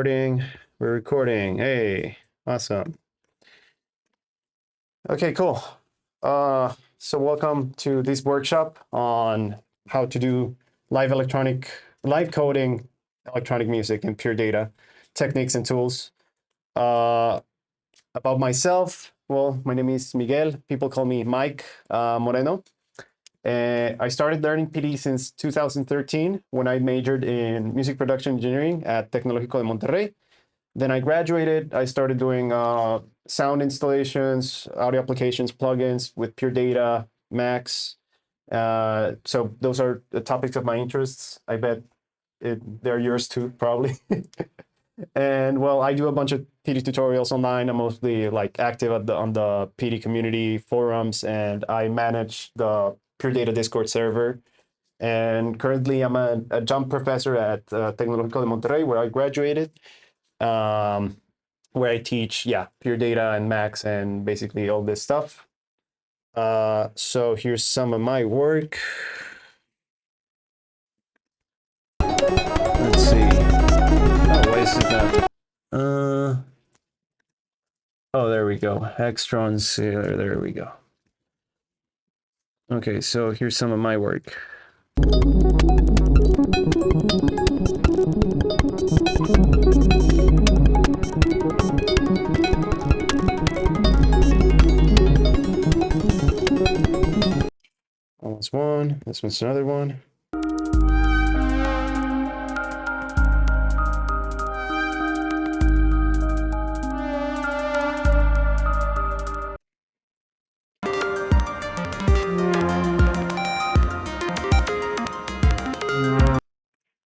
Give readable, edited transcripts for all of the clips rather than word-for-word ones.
Recording. We're recording. Hey, awesome. Okay, cool. So welcome to this workshop on how to do live coding electronic music in pure data, techniques and tools. About myself, well, my name is Miguel. People call me Mike Moreno. I started learning PD since 2013 when I majored in music production engineering at Tecnológico de Monterrey. Then I graduated. I started doing sound installations, audio applications, plugins with Pure Data, Max. So those are the topics of my interests. I bet they're yours too, probably. And well, I do a bunch of PD tutorials online. I'm mostly like active on the PD community forums, and I manage the Pure Data Discord server. And currently, I'm a adjunct professor at Tecnológico de Monterrey, where I graduated, where I teach, Pure Data and Max and basically all this stuff. So here's some of my work. Let's see. Oh, why is it not? Oh, there we go. Extrons. There we go. Okay, so here's some of my work. That's one. This one's another one.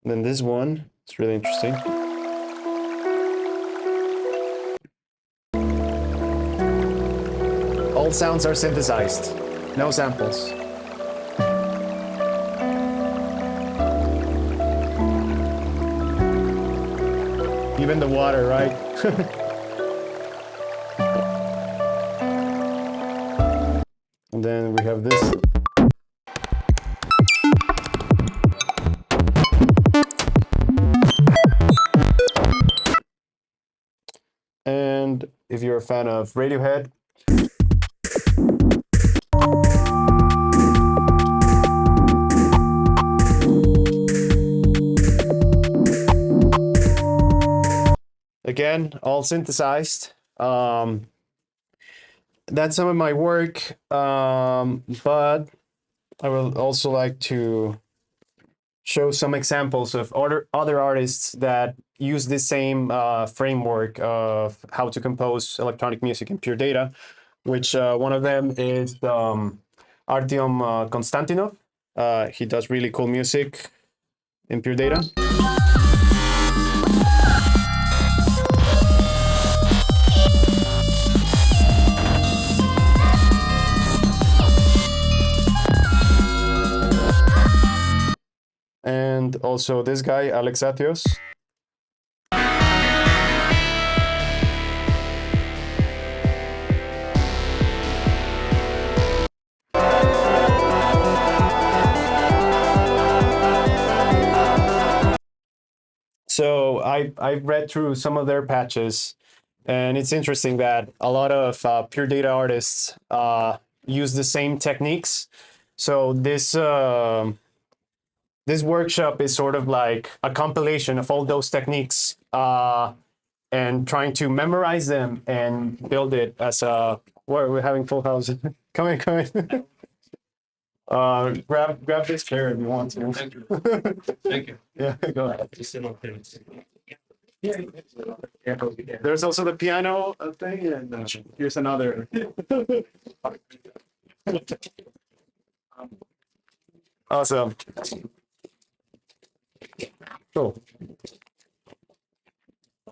And then this one, it's really interesting. All sounds are synthesized, no samples. Even the water, right? And then we have this. And if you're a fan of Radiohead, again, all synthesized. That's some of my work, but I would also like to show some examples of other artists that use the same framework of how to compose electronic music in Pure Data, which one of them is Artyom Konstantinov. He does really cool music in Pure Data. And also this guy, Alex Athios. So I've read through some of their patches, and it's interesting that a lot of Pure Data artists use the same techniques. So this workshop is sort of like a compilation of all those techniques and trying to memorize them and build it as a, we're having full house. Come in. Grab this chair if you want to. Thank you. Thank you. Yeah, go ahead. Just sit on there. Yeah. There's also the piano thing, and here's another. Awesome. Cool.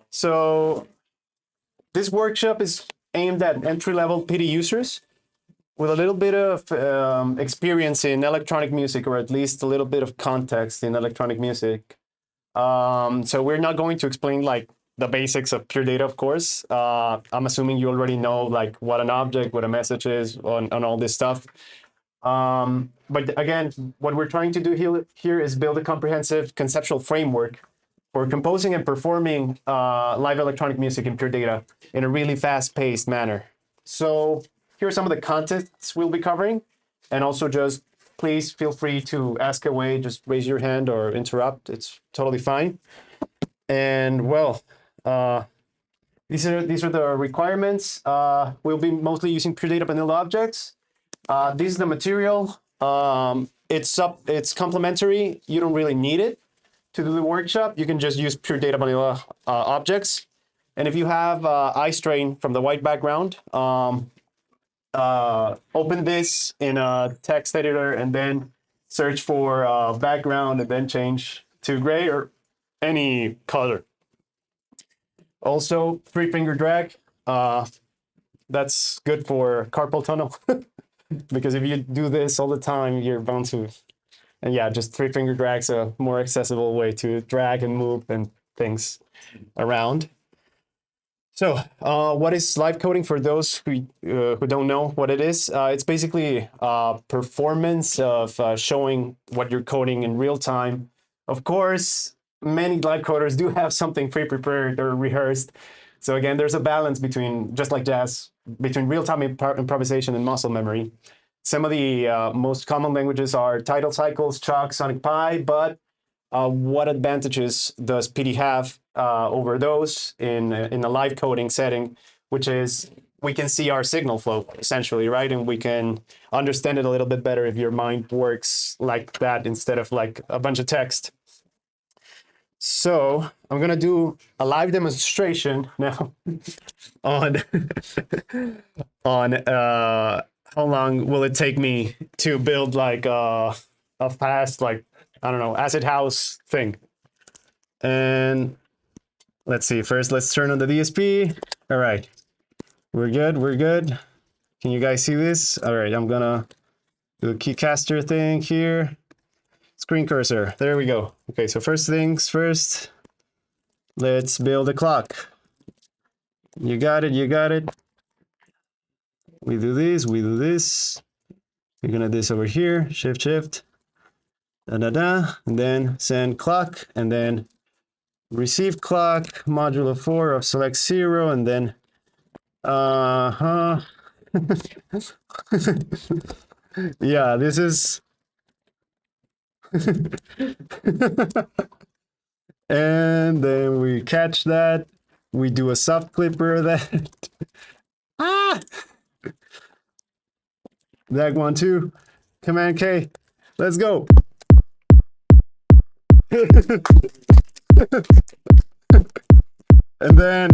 So this workshop is aimed at entry-level PD users with a little bit of experience in electronic music, or at least a little bit of context in electronic music. So we're not going to explain like the basics of Pure Data, of course. I'm assuming you already know like what an object, what a message is, on all this stuff. But again, what we're trying to do here is build a comprehensive conceptual framework for composing and performing live electronic music in pure data in a really fast-paced manner. So here are some of the contents we'll be covering, and also just please feel free to ask away, just raise your hand or interrupt. It's totally fine. And well, these are the requirements. We'll be mostly using pure data vanilla objects. This is the material. It's complementary. You don't really need it to do the workshop. You can just use pure data vanilla objects. And if you have iStrain from the white background, open this in a text editor and then search for background and then change to gray or any color. Also, 3-finger drag. That's good for carpal tunnel because if you do this all the time, you're bound to. And yeah, just 3-finger drag's a more accessible way to drag and move and things around. So what is live coding for those who don't know what it is? It's basically performance of showing what you're coding in real time. Of course, many live coders do have something pre-prepared or rehearsed. So again, there's a balance between, just like jazz, between real-time improvisation and muscle memory. Some of the most common languages are tidal cycles, Chalk, Sonic Pi, but what advantages does PD have over those in a live coding setting, which is we can see our signal flow essentially, right? And we can understand it a little bit better if your mind works like that instead of like a bunch of text. So I'm gonna do a live demonstration now on how long will it take me to build like a fast, like, I don't know, acid house thing. And let's see, first let's turn on the DSP. All right, we're good. Can you guys see this? All right, I'm gonna do a keycaster thing here. Screen cursor, there we go. Okay, so first things first, let's build a clock. You got it. We do this. We're gonna do this over here, shift, and then send clock, and then receive clock, modulo 4 of select 0, and then, yeah, this is, and then we catch that, we do a soft clipper of that. That one too, Command K, let's go. And then,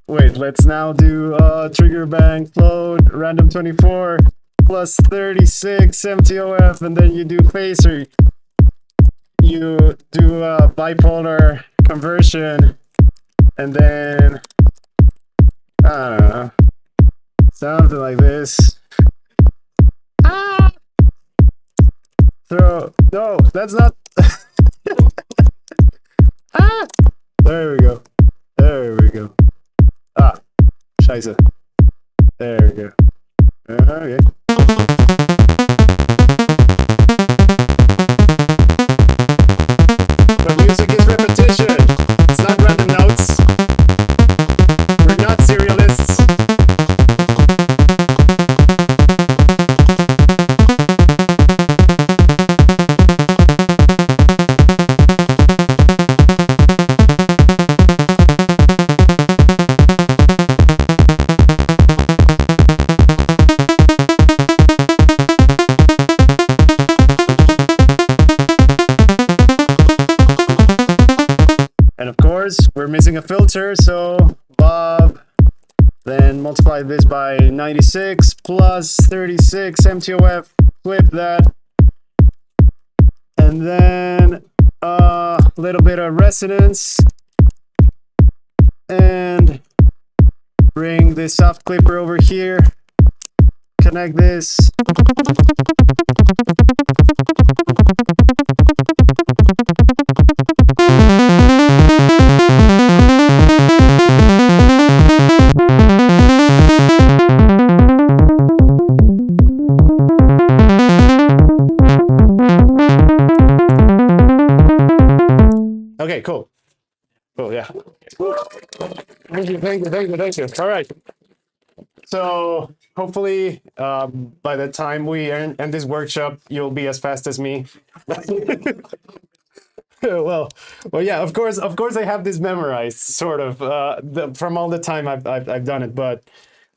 wait, let's now do trigger bank float, random 24 plus 36 MTOF, and then you do phaser. You do a bipolar conversion, and then, I don't know, something like this. No, that's not. There we go. Scheiße. There we go. Okay. But music is repetition. It's not random notes. We're not serialists. We're missing a filter, so Bob, then multiply this by 96 plus 36 MTOF, flip that, and then a little bit of resonance, and bring this soft clipper over here, connect this. Oh, yeah. Thank you, thank you, thank you, thank you. All right. So hopefully by the time we end this workshop, you'll be as fast as me. well, well, yeah. Of course, I have this memorized, sort of, from all the time I've done it. But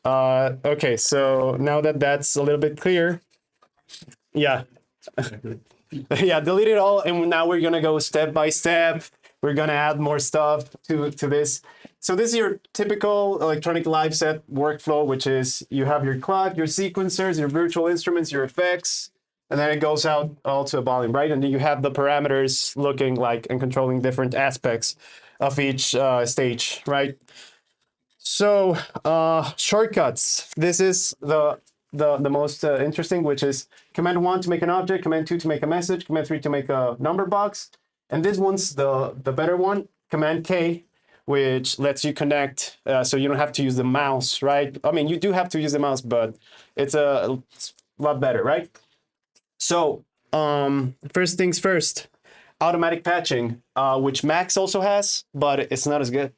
okay, so now that that's a little bit clear, yeah, yeah, delete it all, and now we're gonna go step by step. We're gonna add more stuff to this. So this is your typical electronic live set workflow, which is you have your clock, your sequencers, your virtual instruments, your effects, and then it goes out all to a volume, right? And then you have the parameters looking like and controlling different aspects of each stage, right? So shortcuts. This is the most interesting, which is command 1 to make an object, command 2 to make a message, command 3 to make a number box. And this one's the better one, command K, which lets you connect so you don't have to use the mouse, right? I mean, you do have to use the mouse, but it's a lot better, right? So first things first, automatic patching, which Max also has, but it's not as good.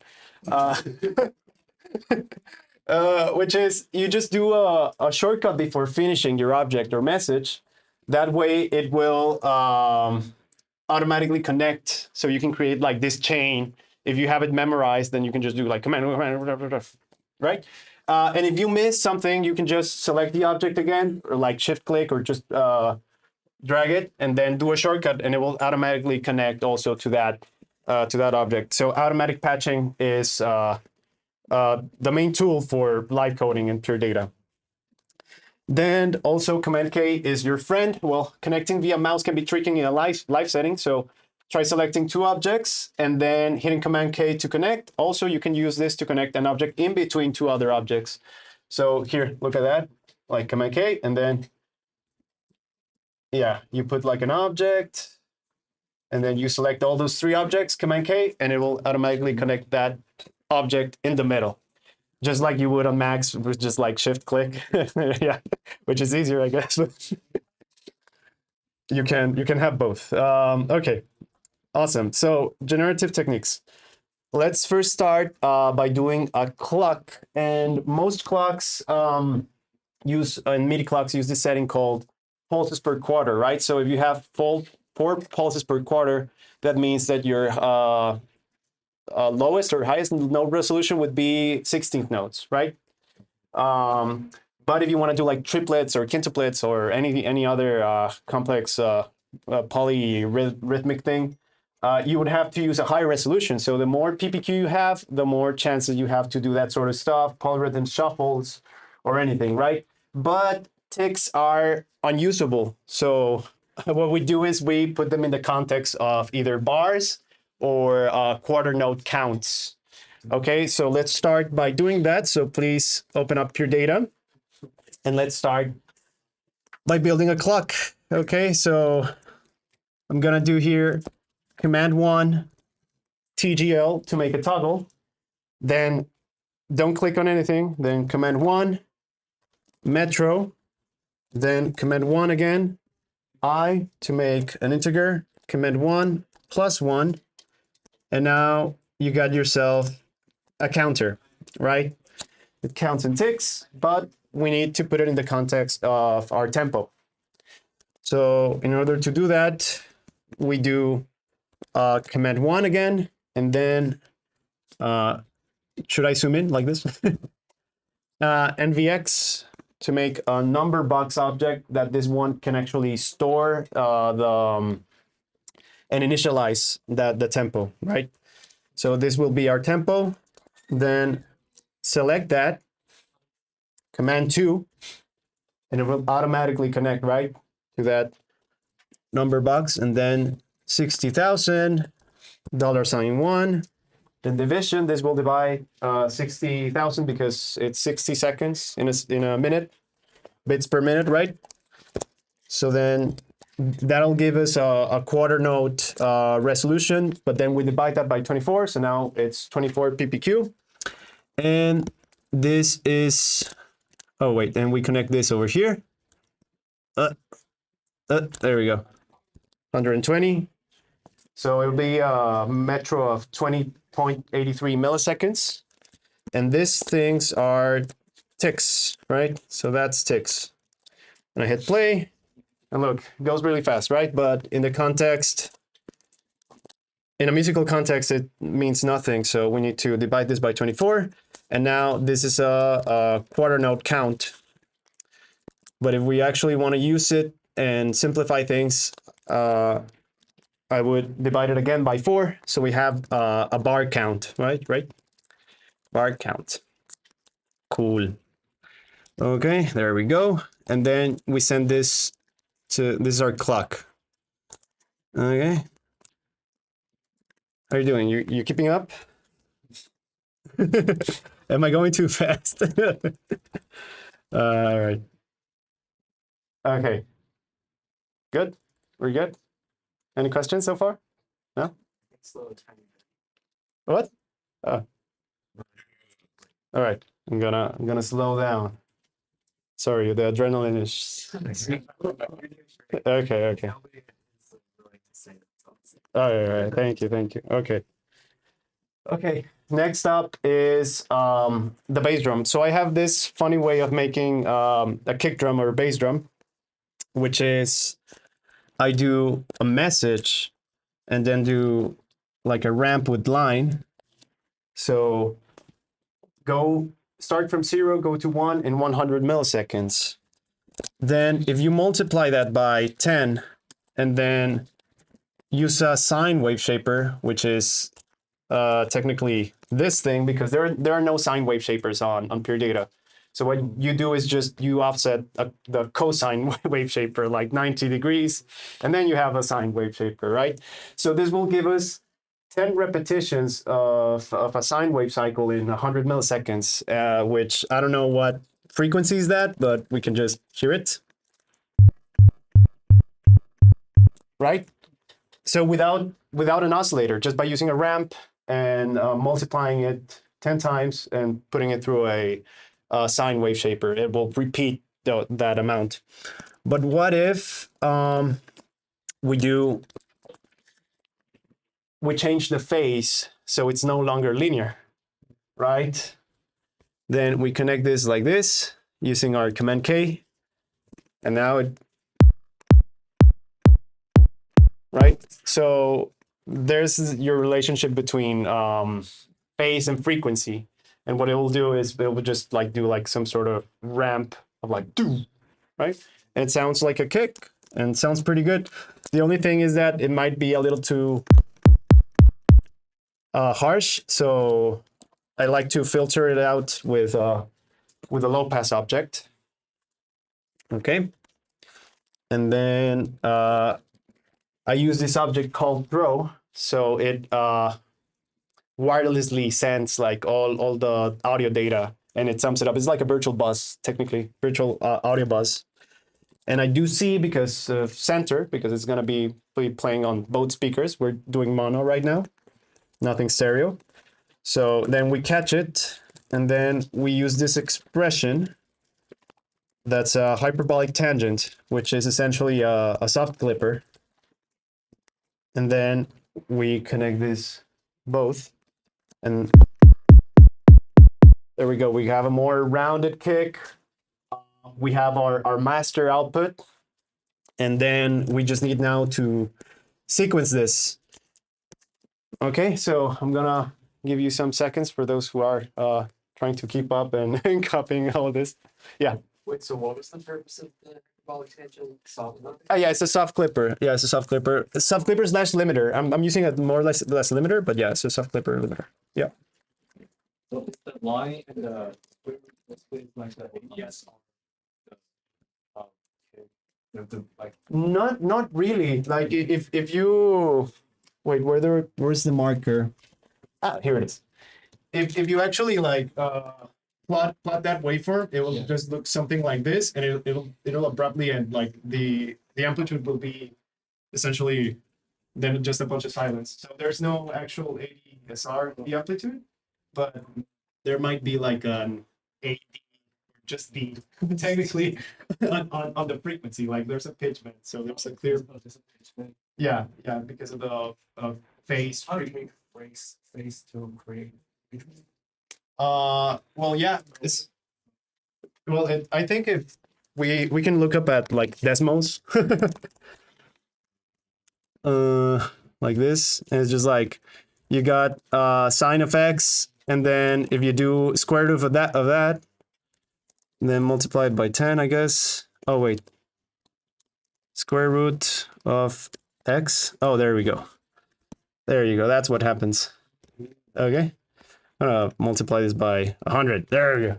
Which is you just do a shortcut before finishing your object or message. That way it will automatically connect. So you can create like this chain. If you have it memorized, then you can just do like command, right? And if you miss something, you can just select the object again, or like shift click, or just drag it and then do a shortcut, and it will automatically connect also to that object. So automatic patching is the main tool for live coding and pure data. Then also command K is your friend. Well, connecting via mouse can be tricky in a live setting. So try selecting 2 objects and then hitting command K to connect. Also, you can use this to connect an object in between 2 other objects. So here, look at that, like command K, and then, yeah, you put like an object, and then you select all those 3 objects, command K, and it will automatically connect that object in the middle. Just like you would on Macs with just like shift click, yeah, which is easier, I guess. you can have both. Okay, awesome. So generative techniques. Let's first start by doing a clock, and most clocks use and MIDI clocks use this setting called pulses per quarter, right? So if you have 4 pulses per quarter, that means that your lowest or highest note resolution would be 16th notes, right? But if you want to do like triplets or quintuplets or any other complex polyrhythmic thing, you would have to use a higher resolution. So the more PPQ you have, the more chances you have to do that sort of stuff, polyrhythm shuffles or anything, right? But ticks are unusable. So what we do is we put them in the context of either bars or quarter note counts. Okay, so let's start by doing that. So please open up Pure Data and let's start by building a clock. Okay, so I'm gonna do here command 1 TGL to make a toggle. Then don't click on anything. Then command 1 metro. Then command 1 again I to make an integer. Command 1 +1. And now you got yourself a counter, right? It counts in ticks, but we need to put it in the context of our tempo. So in order to do that, we do command 1 again, and then should I zoom in like this? NVX to make a number box object that this one can actually store and initialize the tempo, right? So this will be our tempo. Then select that, command 2, and it will automatically connect, right, to that number box. And then 60,000, $1. Then division, this will divide 60,000 because it's 60 seconds in a minute, bits per minute, right? So then that'll give us a quarter note resolution, but then we divide that by 24. So now it's 24 PPQ. And this is, oh wait, and we connect this over here. There we go, 120. So it'll be a metro of 20 0.83 milliseconds. And these things are ticks, right? So that's ticks. And I hit play, and look, it goes really fast, right? But in the context, in a musical context, it means nothing. So we need to divide this by 24. And now this is a quarter note count. But if we actually want to use it and simplify things, I would divide it again by 4. So we have a bar count, right? Bar count. Cool. Okay, there we go. And then we send this to, this is our clock. Okay. How are you doing? You keeping up? Am I going too fast? All right. Okay. Good. We're good. Any questions so far? No? What? Oh. All right. I'm gonna slow down. Sorry, the adrenaline is. Okay. All right. Thank you. Okay. Next up is the bass drum. So I have this funny way of making a kick drum or a bass drum, which is I do a message and then do like a ramp with line. So start from 0, go to 1 in 100 milliseconds. Then if you multiply that by 10 and then use a sine wave shaper, which is technically this thing, because there are no sine wave shapers on pure data. So what you do is just you offset the cosine wave shaper like 90 degrees, and then you have a sine wave shaper, right? So this will give us 10 repetitions of a sine wave cycle in 100 milliseconds, which I don't know what frequency is that, but we can just hear it. Right? So without an oscillator, just by using a ramp and multiplying it 10 times and putting it through a sine wave shaper, it will repeat that amount. But what if we change the phase so it's no longer linear, right? Then we connect this like this using our command K, and now it, right? So there's your relationship between phase and frequency. And what it will do is it will just like do like some sort of ramp of like doo, right? And it sounds like a kick and sounds pretty good. The only thing is that it might be a little too harsh. So I like to filter it out with a low pass object. Okay. And then I use this object called throw. So it wirelessly sends like all the audio data and it sums it up. It's like a virtual bus, technically, virtual audio bus. And I do see because of center, because it's going to be playing on both speakers. We're doing mono right now, nothing stereo. So then we catch it, and then we use this expression that's a hyperbolic tangent, which is essentially a soft clipper. And then we connect this both. And there we go. We have a more rounded kick. We have our master output. And then we just need now to sequence this. Okay, so I'm gonna give you some seconds for those who are trying to keep up and, and copying all of this. Yeah. Wait, so what was the purpose of the hyperbolic tangent? Yeah, it's a soft clipper. Yeah, it's a soft clipper. Soft clipper slash limiter. I'm using a more or less limiter, but yeah, it's a soft clipper limiter. Yeah. So it's the line and the like the yes. Like Not really. Like if you wait, where's the marker? Ah, here it is. If you actually like plot that waveform, it will just look something like this, and it'll abruptly end. Like the amplitude will be essentially then just a bunch of silence. So there's no actual ADSR in the amplitude, but there might be like an AD, just the technically on the frequency. Like there's a pitch bend, so there's a clear. Yeah, because of the phase frequency. phase to create. Well, yeah. I think if we can look up at like Desmos, like this, and it's just like you got sine of x, and then if you do square root of that, then multiply it by 10, I guess. Oh wait, square root of x. Oh, there we go. There you go. That's what happens. Okay, I'm gonna multiply this by 100. There we go.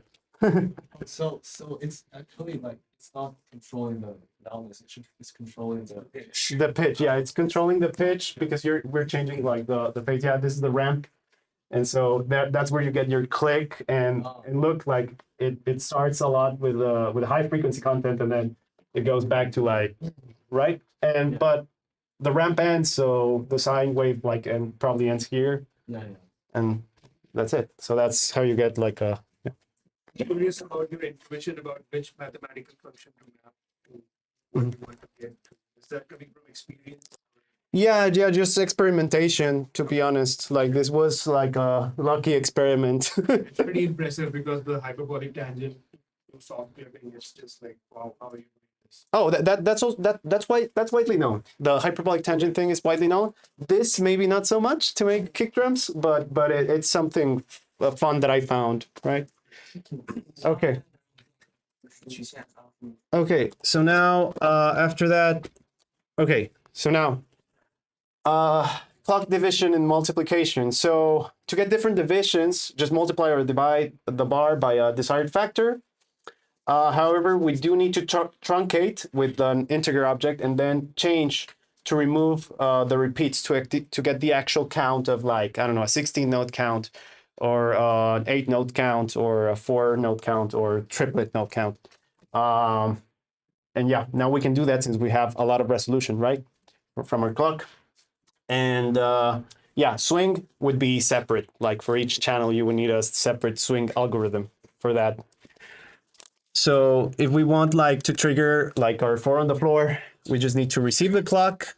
So it's actually like it's not controlling the loudness. It's controlling the pitch. The pitch, yeah, it's controlling the pitch because we're changing like the phase. Yeah, this is the ramp, and so that's where you get your click and look like it starts a lot with a high frequency content, and then it goes back to like right, and but the ramp ends, so the sine wave like and probably ends here, Yeah. and that's it. So that's how you get like a. Curious about your information about which mathematical function to map to what you want to get to. Is that coming from experience? Yeah, just experimentation, to be honest. Like this was like a lucky experiment. It's pretty impressive because the hyperbolic tangent to software thing is just like, wow, how are you doing this? Oh, that's widely known. The hyperbolic tangent thing is widely known. This maybe not so much to make kick drums, but it's something fun that I found, right? Okay. Okay, so now after that, okay, so now clock division and multiplication. So to get different divisions, just multiply or divide the bar by a desired factor. However, we do need to truncate with an integer object and then change to remove the repeats to get the actual count of like, I don't know, a 16 note count or an 8 note count or a 4 note count or triplet note count. And yeah, now we can do that since we have a lot of resolution, right? From our clock. And yeah, swing would be separate. Like for each channel, you would need a separate swing algorithm for that. So if we want like to trigger like our 4 on the floor, we just need to receive the clock,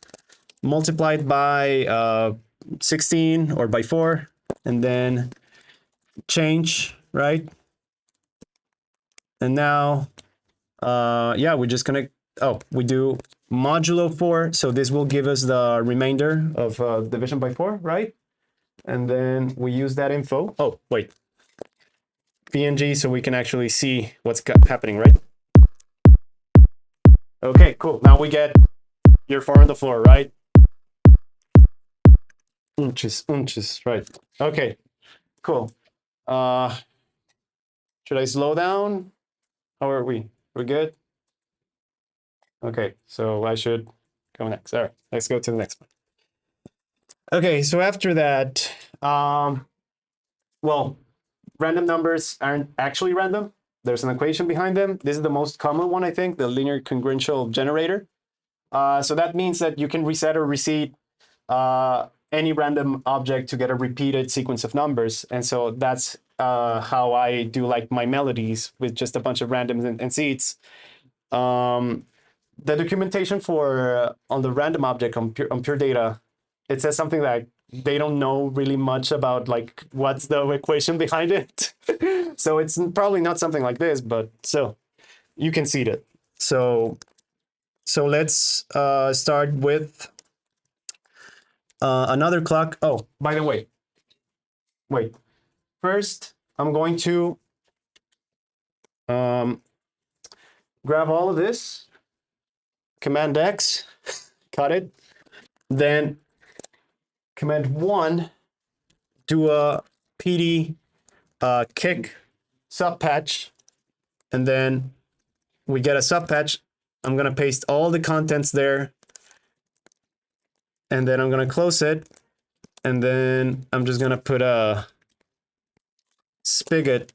multiply it by 16 or by 4, and then change, right? And now, yeah, we're just gonna, we do modulo 4. So this will give us the remainder of division by 4, right? And then we use that info. Oh, wait. PNG so we can actually see what's happening, right? Okay, cool. Now we get your 4 on the floor, right? Unches, right. Okay, cool. Should I slow down? How are we? We're good? Okay, so I should go next. All right, let's go to the next one. Okay, so after that, well, random numbers aren't actually random. There's an equation behind them. This is the most common one, I think, the linear congruential generator. So that means that you can reset or reseat any random object to get a repeated sequence of numbers. And so that's how I do like my melodies with just a bunch of randoms and seeds. The documentation for on the random object on pure data, it says something that they don't know really much about like what's the equation behind it. So it's probably not something like this, but still, you can see it. So let's start with another clock. Oh, by the way, wait. First, I'm going to grab all of this, Command X, cut it, then Command 1, do a PD kick subpatch, and then we get a subpatch. I'm going to paste all the contents there, and then I'm going to close it, and then I'm just going to put a spigot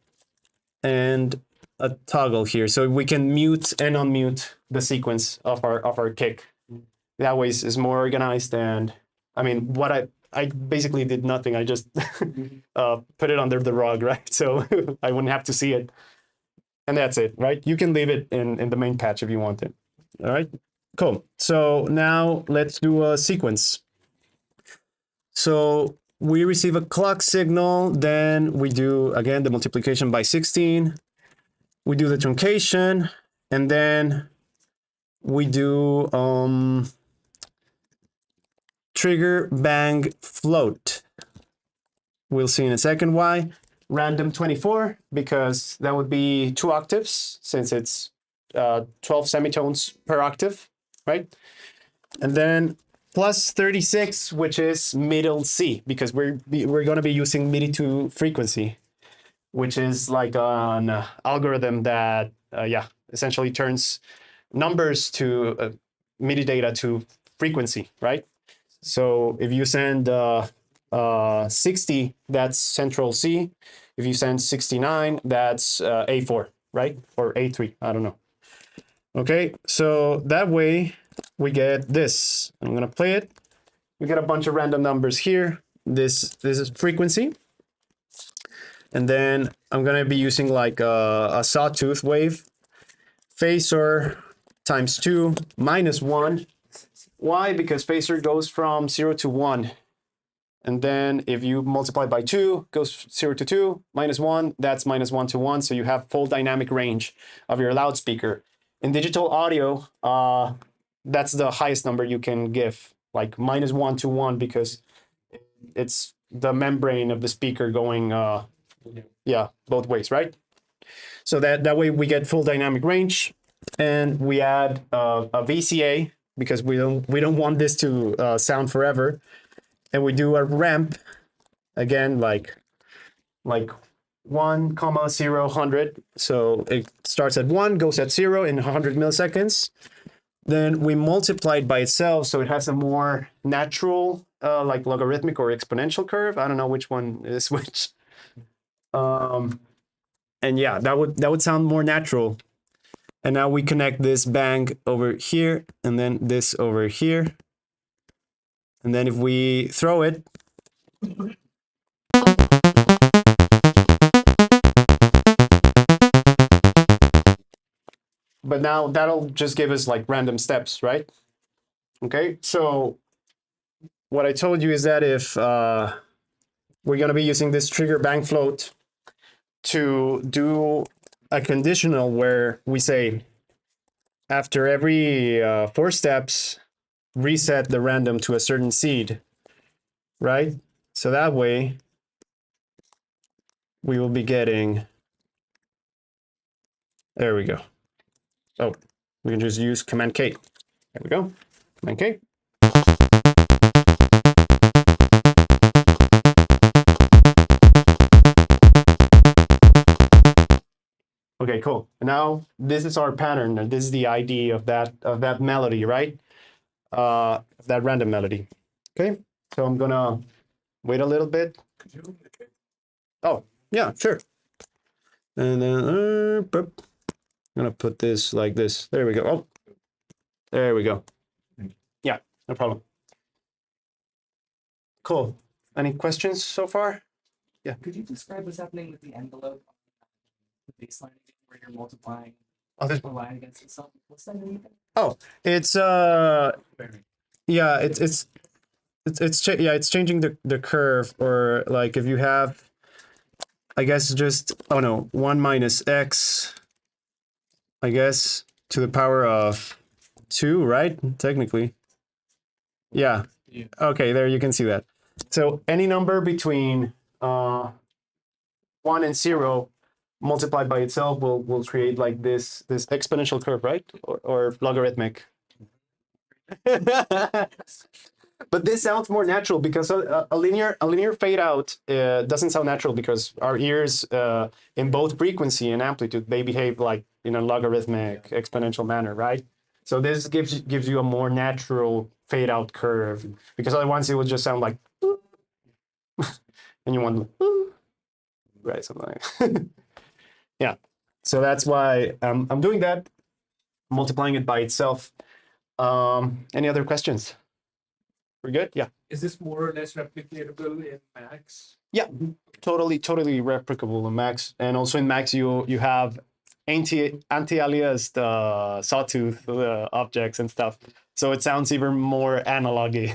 and a toggle here so we can mute and unmute the sequence of our kick. That way it's more organized. And I mean, what I basically did nothing. I just put it under the rug, right? So I wouldn't have to see it. And that's it, right? You can leave it in the main patch if you want it. All right, cool. So now let's do a sequence. So we receive a clock signal, then we do, again, the multiplication by 16. We do the truncation, and then we do trigger bang float. We'll see in a second why. Random 24, because that would be 2 octaves, since it's 12 semitones per octave, right? And then plus 36, which is middle C, because we're going to be using MIDI to frequency, which is like an algorithm that, essentially turns numbers to MIDI data to frequency, right? So if you send 60, that's central C. If you send 69, that's A4, right? Or A3, I don't know. Okay, so that way we get this. I'm gonna play it. We get a bunch of random numbers here. This is frequency. And then I'm gonna be using like a sawtooth wave. Phasor times 2 minus 1. Why? Because phasor goes from 0 to 1. And then if you multiply by 2, goes 0 to 2, minus 1, that's minus 1 to 1. So you have full dynamic range of your loudspeaker. In digital audio, that's the highest number you can give, like minus 1 to 1, because it's the membrane of the speaker going, both ways, right? So that way we get full dynamic range, and we add a VCA, because we don't want this to sound forever. And we do a ramp again, like 1, 0, 100. So it starts at 1, goes at 0 in 100 milliseconds. Then we multiply it by itself, so it has a more natural, like logarithmic or exponential curve. I don't know which one is which. And yeah, that would sound more natural. And now we connect this bang over here, and then this over here. And then if we throw it, but now that'll just give us like random steps, right? Okay, so what I told you is that if we're going to be using this trigger bang float to do a conditional where we say after every 4 steps, reset the random to a certain seed, right? So that way we will be getting, there we go. Oh, we can just use Command K. There we go, Command K. Okay, cool. Now this is our pattern, and this is the ID of that melody, right? That random melody. Okay, so I'm gonna wait a little bit. Could you? Okay. Oh, yeah, sure. And then I'm gonna put this like this. There we go. Oh, there we go. Yeah, no problem. Cool. Any questions so far? Yeah. Could you describe what's happening with the envelope, the baseline, where you're multiplying Oh, this. the line against itself? What's that mean? Oh, it's yeah, it's changing the curve, or like if you have, I guess just, oh no, 1 minus x, I guess, to the power of 2, right? Technically. Yeah. Okay, there you can see that. So any number between 1 and 0 multiplied by itself will create like this exponential curve, right? Or logarithmic. But this sounds more natural, because a linear fade out doesn't sound natural, because our ears in both frequency and amplitude, they behave like in a logarithmic exponential manner, right? So this gives you a more natural fade out curve, because otherwise it would just sound like and you want right, something like yeah. So that's why I'm doing that, multiplying it by itself. Any other questions? We're good? Yeah. Is this more or less replicatable in Max? Yeah, totally replicable in Max. And also in Max, you have anti-aliased sawtooth objects and stuff. So it sounds even more analogy.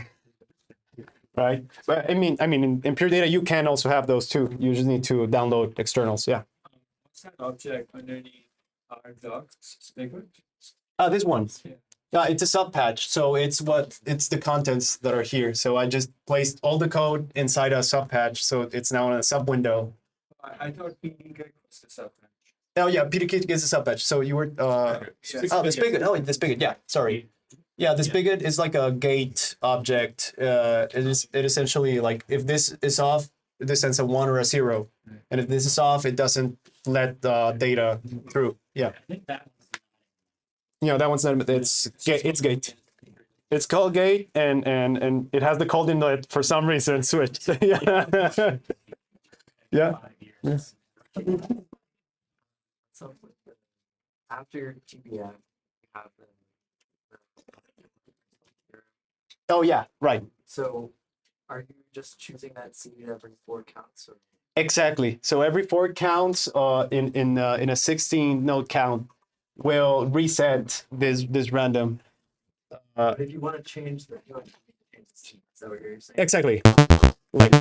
right? But in pure data, you can also have those too. You just need to download externals. Yeah. What's that object underneath our docs? Spigot? This one. Yeah. It's a sub patch. So it's the contents that are here. So I just placed all the code inside a sub patch. So it's now in a sub window. I thought PDK was the subpatch. Oh yeah, PDK is a sub patch. So you were oh, the spigot. Oh, the spigot. Yeah, sorry. Yeah, the spigot is like a gate object. It essentially like if this is off, this sends a 1 or a 0, and if this is off, it doesn't let the data through. Yeah, I think that that one's not. It's gate. It's called gate, and it has the cold inlet for some reason switched. Yeah, yeah. 5 years. So after TBF, you have the Oh yeah, right. so are you just choosing that seed every 4 counts or Exactly. So every 4 counts in a 16 note count will reset this random. but if you want to change the you want to change the seed, is that what you're saying? Exactly. Like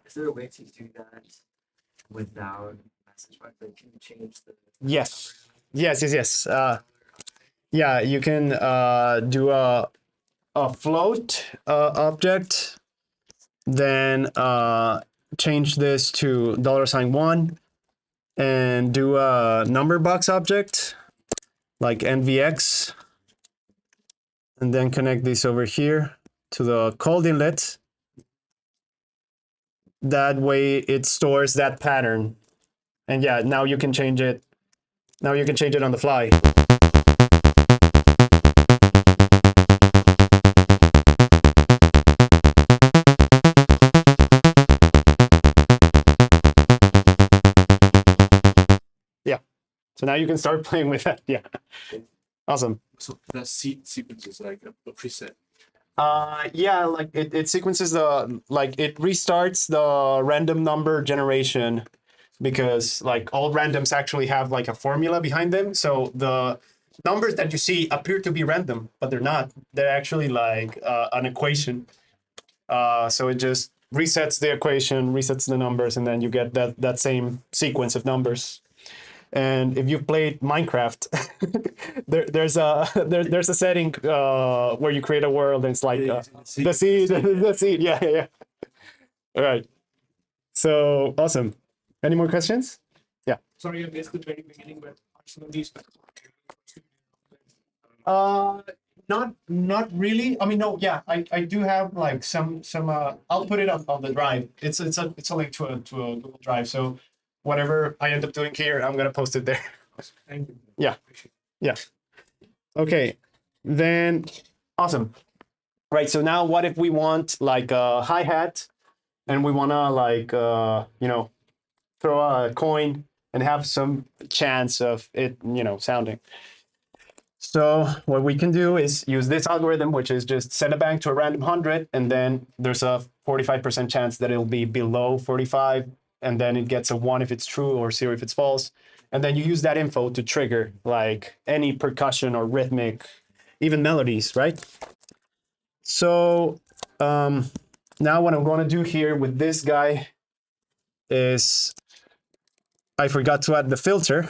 Is there a way to do that without message byte? Like, can you change the yes. Yes. Yeah, you can do a float object, then change this to $1 and do a number box object like NVX, and then connect this over here to the cold inlet. That way it stores that pattern. And yeah, now you can change it. Now you can change it on the fly. Yeah. So now you can start playing with that. Yeah. Awesome. So that sequence is like a preset. Yeah, like it sequences it restarts the random number generation, because like all randoms actually have like a formula behind them. So the numbers that you see appear to be random, but they're not. They're actually like an equation. So it just resets the equation, resets the numbers, and then you get that same sequence of numbers. And if you've played Minecraft, there's a setting where you create a world, and it's like the seed, the seed. Yeah. All right. So awesome. Any more questions? Yeah. Sorry, I missed the very beginning, but are some of these Not really. I mean, no. Yeah, I do have like some. I'll put it on the drive. It's a link to a Google Drive. So whatever I end up doing here, I'm gonna post it there. Thank you. Yeah. Yeah. Okay. Then awesome. Right. So now what if we want like a hi-hat, and we wanna like throw a coin and have some chance of it sounding. So what we can do is use this algorithm, which is just set a bank to a random 100, and then there's a 45% chance that it'll be below 45, and then it gets a 1 if it's true or 0 if it's false. And then you use that info to trigger like any percussion or rhythmic, even melodies, right? So now what I'm going to do here with this guy is I forgot to add the filter.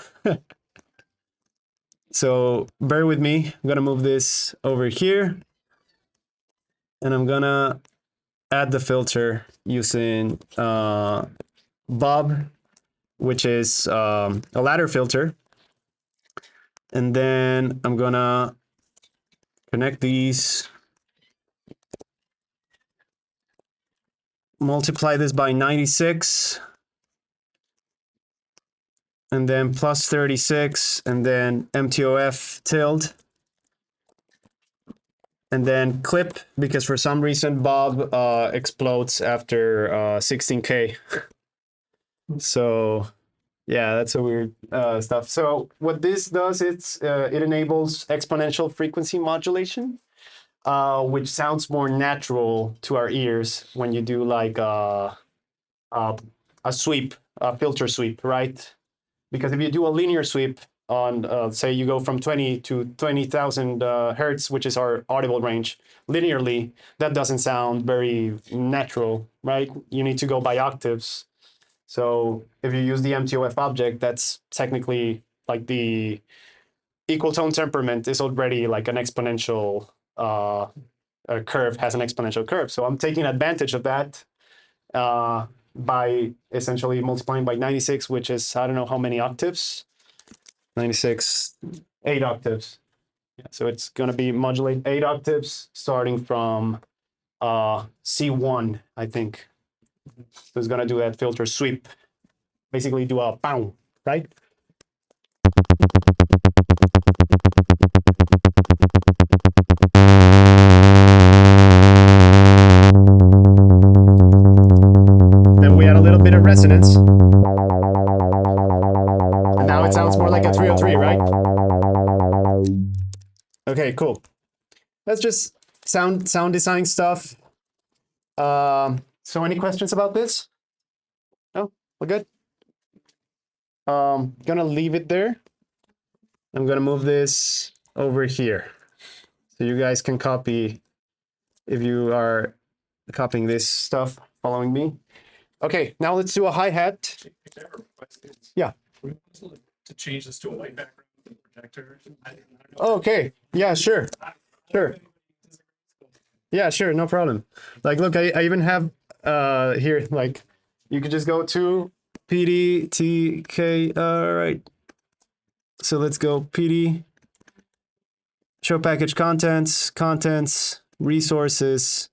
So bear with me. I'm gonna move this over here, and I'm gonna add the filter using Bob, which is a ladder filter. And then I'm gonna connect these, multiply this by 96, and then plus 36, and then MTOF tilde. And then clip, because for some reason Bob explodes after 16K. So yeah, that's a weird stuff. So what this does, it enables exponential frequency modulation, which sounds more natural to our ears when you do like a sweep, a filter sweep, right? because if you do a linear sweep on, say, you go from 20 to 20,000 hertz, which is our audible range, linearly, that doesn't sound very natural, right? You need to go by octaves. So if you use the MTOF object, that's technically like the equal tone temperament is already like an exponential curve, has an exponential curve. So I'm taking advantage of that by essentially multiplying by 96, which is, I don't know how many octaves, 96, 8 octaves. Yeah, so it's going to be modulate 8 octaves starting from C1, I think. So it's going to do that filter sweep, basically do a pound, right? Then we add a little bit of resonance. And now it sounds more like a 303, right? Okay, cool. That's just sound design stuff. So any questions about this? No? We're good? Gonna leave it there. I'm gonna move this over here. So you guys can copy if you are copying this stuff, following me. Okay, now let's do a hi-hat. If there are questions. Yeah. Would it be possible to change this to a white background with the projector? I don't know. Oh, okay, yeah, sure. Sure. Yeah, sure, no problem. Like, look, I even have here, like, you could just go to PD, TK, all right. So let's go PD, show package contents, resources,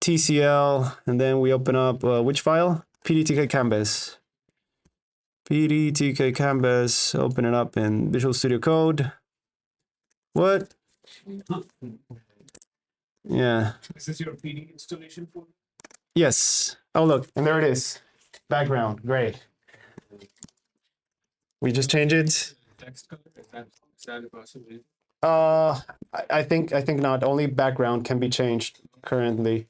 TCL, and then we open up which file? PDTK Canvas. PDTK Canvas, open it up in Visual Studio Code. What? Yeah. Is this your PD installation folder? Yes. Oh, look, and there it is. Background, great. We just change it. Text color? Is that a possibility? I think not. Only background can be changed currently.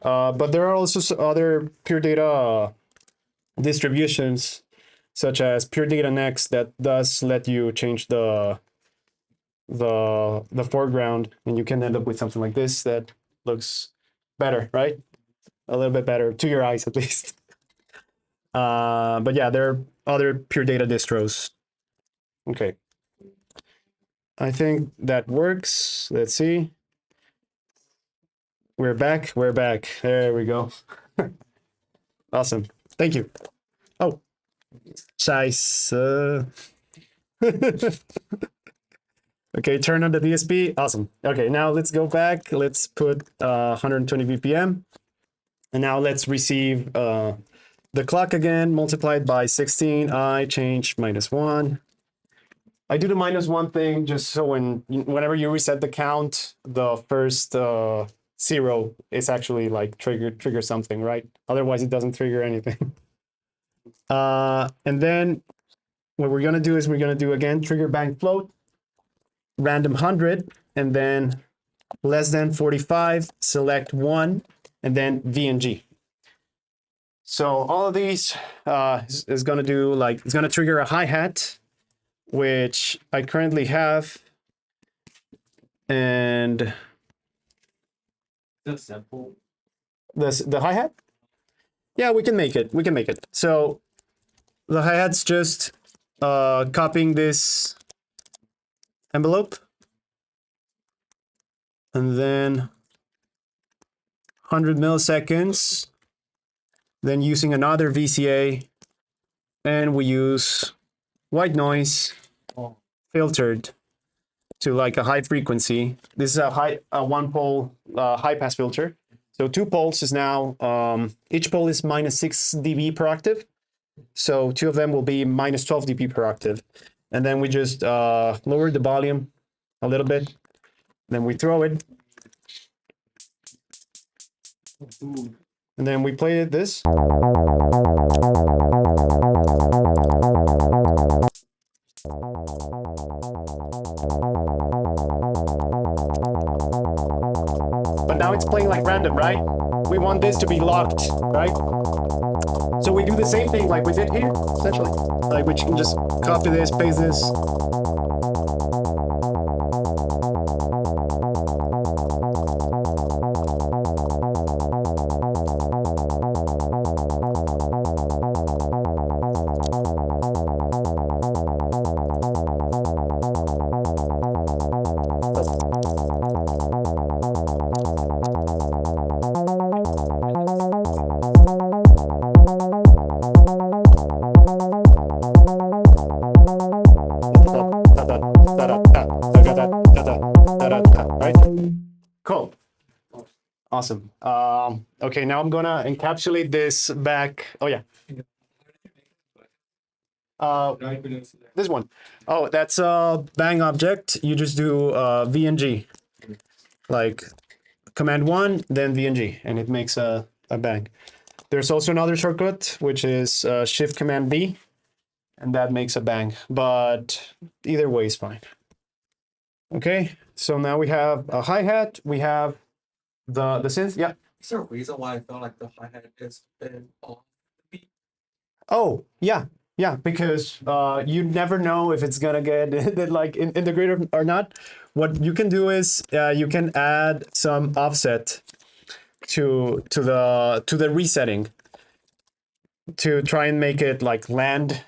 But there are also other pure data distributions, such as Pure Data Next, that does let you change the foreground, and you can end up with something like this that looks better, right? A little bit better to your eyes, at least. But yeah, there are other pure data distros. Okay. I think that works. Let's see. We're back. We're back. There we go. Awesome. Thank you. Oh, scheiße. Okay, turn on the DSP. Awesome. Okay, now let's go back. Let's put 120 BPM. And now let's receive the clock again, multiplied by 16. I change -1. I do the -1 thing just so whenever you reset the count, the first 0 is actually like trigger something, right? Otherwise, it doesn't trigger anything. And then what we're gonna do is we're gonna do again trigger bank float, random 100, and then less than 45, select 1, and then VNG. So all of these is gonna do like, it's gonna trigger a hi-hat, which I currently have. And The sample. the hi-hat? Yeah, we can make it. We can make it. So the hi-hat's just copying this envelope. And then 100 milliseconds. Then using another VCA. And we use white noise filtered to like a high frequency. This is a one pole high pass filter. So 2 poles is now, each pole is -6 dB per octave. So 2 of them will be -12 dB per octave. And then we just lower the volume a little bit. Then we throw it. And then we play this. But now it's playing like random, right? We want this to be locked, right? So we do the same thing like we did here, essentially. like we can just copy this, paste this. Right? Cool. Awesome. Okay, now I'm gonna encapsulate this back. Oh yeah. This one. Oh, that's a bang object. You just do VNG, like command one, then VNG, and it makes a bang. There's also another shortcut, which is Shift Command B, and that makes a bang. But either way is fine. Okay, so now we have a hi-hat. We have the synth. Yeah. Is there a reason why I felt like the hi-hat is off the beat? Oh, yeah. Yeah, because you never know if it's gonna get like integrated or not. What you can do is you can add some offset to the resetting to try and make it like land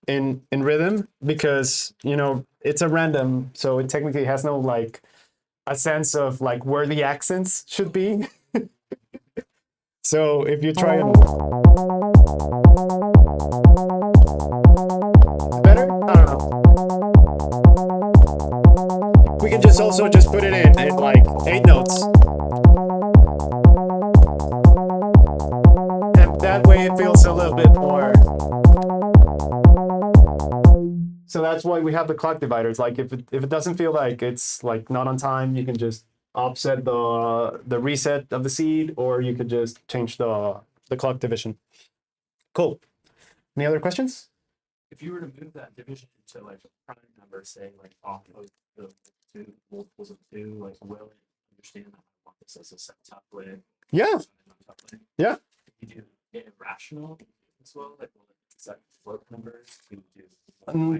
in rhythm, because you know it's a random, so it technically has no like a sense of like where the accents should be. So if you try and better, I don't know. We can just also just put it in at like 8 notes. And that way it feels a little bit more. So that's why we have the clock dividers. Like if it doesn't feel like it's like not on time, you can just offset the reset of the seed, or you could just change the clock division. Cool. Any other questions? If you were to move that division to like a prime number, say like off of the two multiples of two, like will it understand that I want this as a septuplet? Yeah. Yeah. You do irrational as well, like will it set float numbers? You do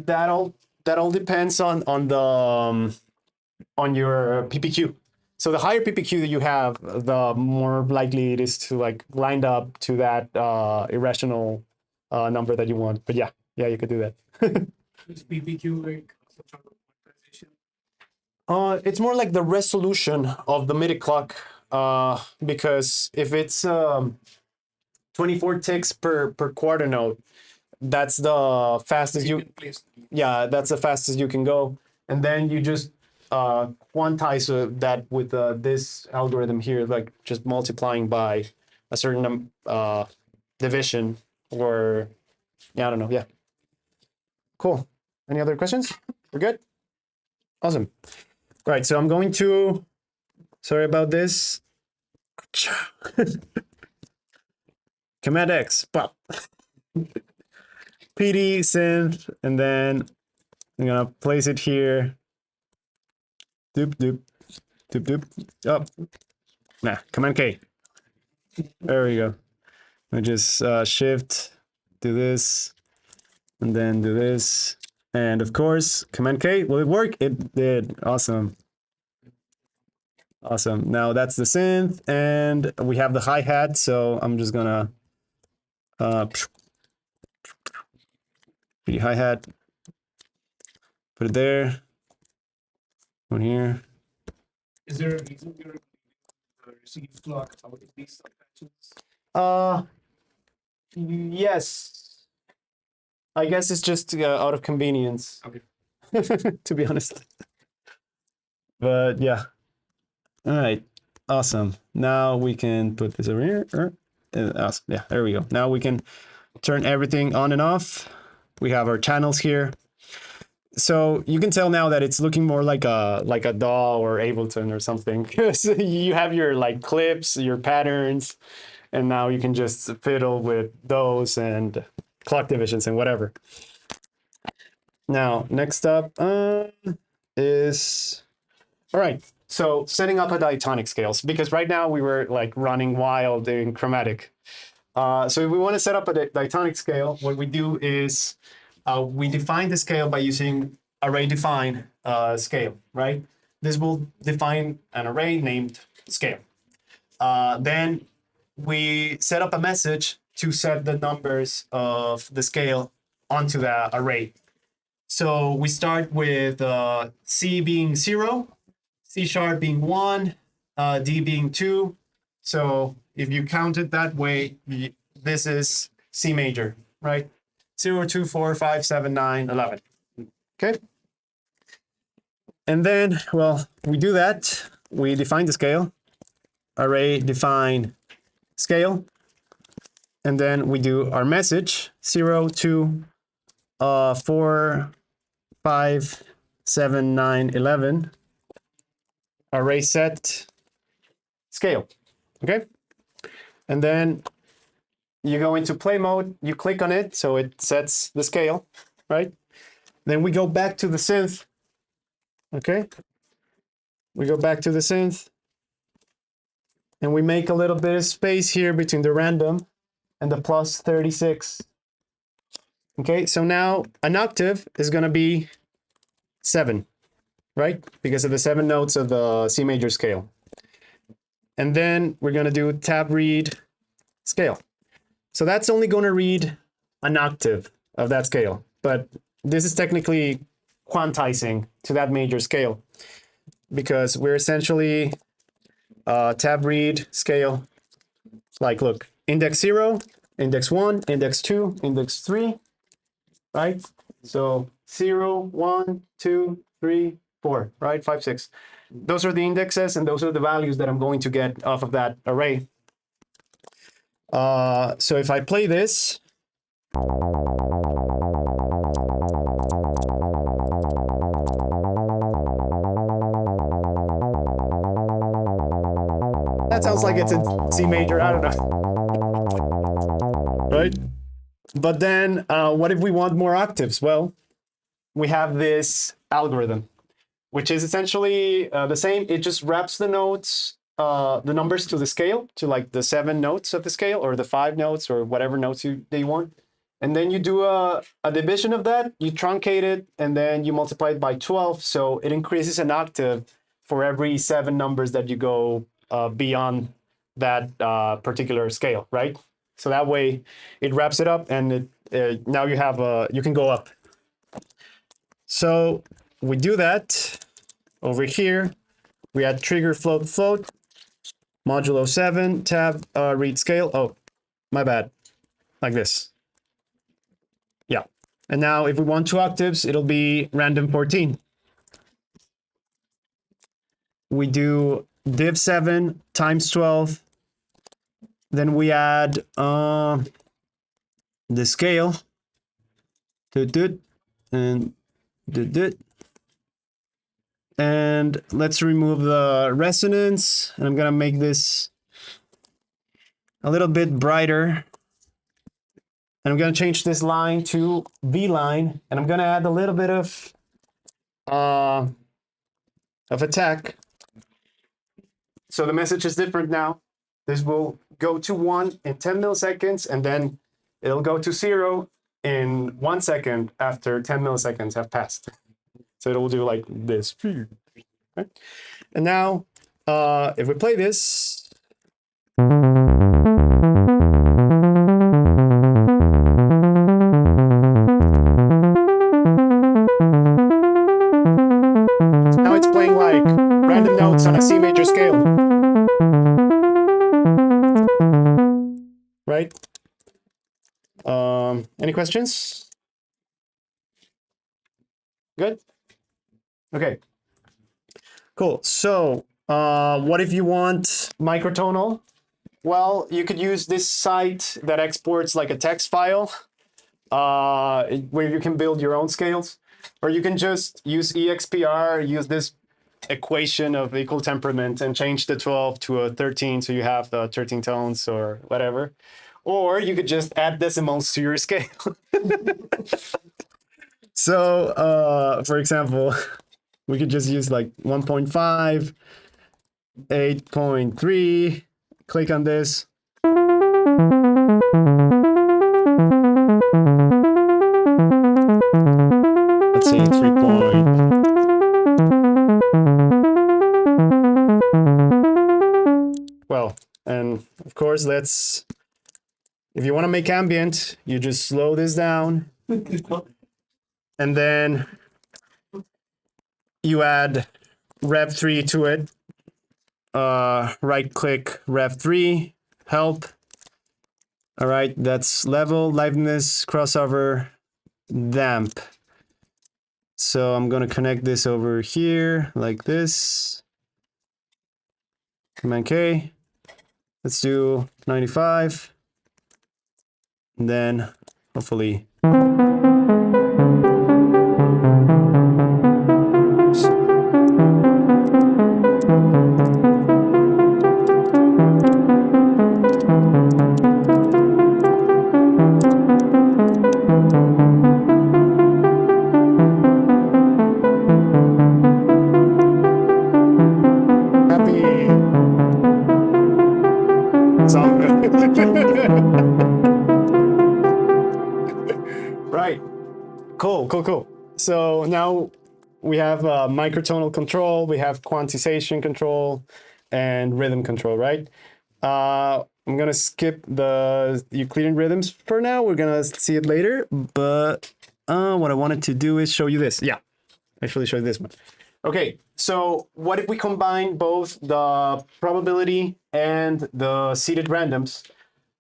That all depends on the on your PPQ. So the higher PPQ that you have, the more likely it is to like line up to that irrational number that you want. But yeah, you could do that. Is PPQ like some sort of quantization? It's more like the resolution of the MIDI clock, because if it's 24 ticks per quarter note, that's the fastest you. Yeah, that's the fastest you can go, and then you just quantize that with this algorithm here, like just multiplying by a certain division, or yeah, I don't know. Yeah, cool. Any other questions? We're good. Awesome. Right, so I'm going to. Sorry about this. Command X. Pop. PD synth, and then I'm gonna place it here. Doop doop doop doop. Up. Nah. Command K. There we go. I just shift, do this, and then do this, and of course, Command K. Will it work? It did. Awesome. Awesome. Now that's the synth, and we have the hi-hat. So I'm just gonna PD hi-hat. Put it there. One here. Is there a reason you're receive clock out of these subpatches? Yes. I guess it's just out of convenience. Okay. To be honest. But yeah. All right. Awesome. Now we can put this over here. Awesome. Yeah, there we go. Now we can turn everything on and off. We have our channels here. So you can tell now that it's looking more like a DAW or Ableton or something, because you have your like clips, your patterns, and now you can just fiddle with those and clock divisions and whatever. Now, next up is, all right, so setting up a diatonic scales, because right now we were like running wild in chromatic. So if we want to set up a diatonic scale, what we do is we define the scale by using array define scale, right? This will define an array named scale. Then we set up a message to set the numbers of the scale onto the array. So we start with C being 0, C sharp being 1, D being 2. So if you count it that way, this is C major, right? 0, 2, 4, 5, 7, 9, 11. Okay. And then, well, we do that. We define the scale, array define scale, and then we do our message 0, 2, 4, 5, 7, 9, 11. Array set scale. Okay. And then you go into play mode, you click on it, so it sets the scale, right? Then we go back to the synth. Okay. We go back to the synth. And we make a little bit of space here between the random and the plus 36. Okay, so now an octave is going to be 7, right? Because of the 7 notes of the C major scale. And then we're going to do tab read scale. So that's only going to read an octave of that scale. But this is technically quantizing to that major scale, because we're essentially tab read scale. Like, look, index 0, index 1, index 2, index 3, right? So 0, 1, 2, 3, 4, right? 5, 6. Those are the indexes, and those are the values that I'm going to get off of that array. So if I play this, that sounds like it's in C major, I don't know. Right? But then what if we want more octaves? Well, we have this algorithm, which is essentially the same. It just wraps the notes, the numbers to the scale, to like the 7 notes of the scale, or the 5 notes, or whatever notes they want. And then you do a division of that, you truncate it, and then you multiply it by 12. So it increases an octave for every 7 numbers that you go beyond that particular scale, right? So that way it wraps it up, and now you have you can go up. So we do that over here. We add trigger float float, modulo 7, tab read scale. Oh, my bad. Like this. Yeah. And now if we want 2 octaves, it'll be random 14. We do div 7 times 12. Then we add the scale. And and let's remove the resonance. And I'm going to make this a little bit brighter. And I'm going to change this line to V line. And I'm going to add a little bit of attack. So the message is different now. This will go to 1 in 10 milliseconds, and then it'll go to 0 in 1 second after 10 milliseconds have passed. So it'll do like this. Right? And now, if we play this, now it's playing like random notes on a C major scale. Right? Any questions? Good? Okay. Cool. So what if you want microtonal? Well, you could use this site that exports like a text file where you can build your own scales. Or you can just use EXPR, use this equation of equal temperament and change the 12 to a 13 so you have the 13 tones or whatever. Or you could just add decimals to your scale. So, for example, we could just use like 1.5, 8.3, click on this. course, if you want to make ambient, you just slow this down. And then you add Rev 3 to it. Right click Rev 3, help. All right, that's level, liveness, crossover, damp. So I'm gonna connect this over here like this. Command K. Let's do 95. And then hopefully. Happy song. Right. Cool. So now we have microtonal control, we have quantization control, and rhythm control, right? I'm gonna skip the Euclidean rhythms for now. We're gonna see it later, but what I wanted to do is show you this. Yeah, actually show you this one. Okay, so what if we combine both the probability and the seeded randoms?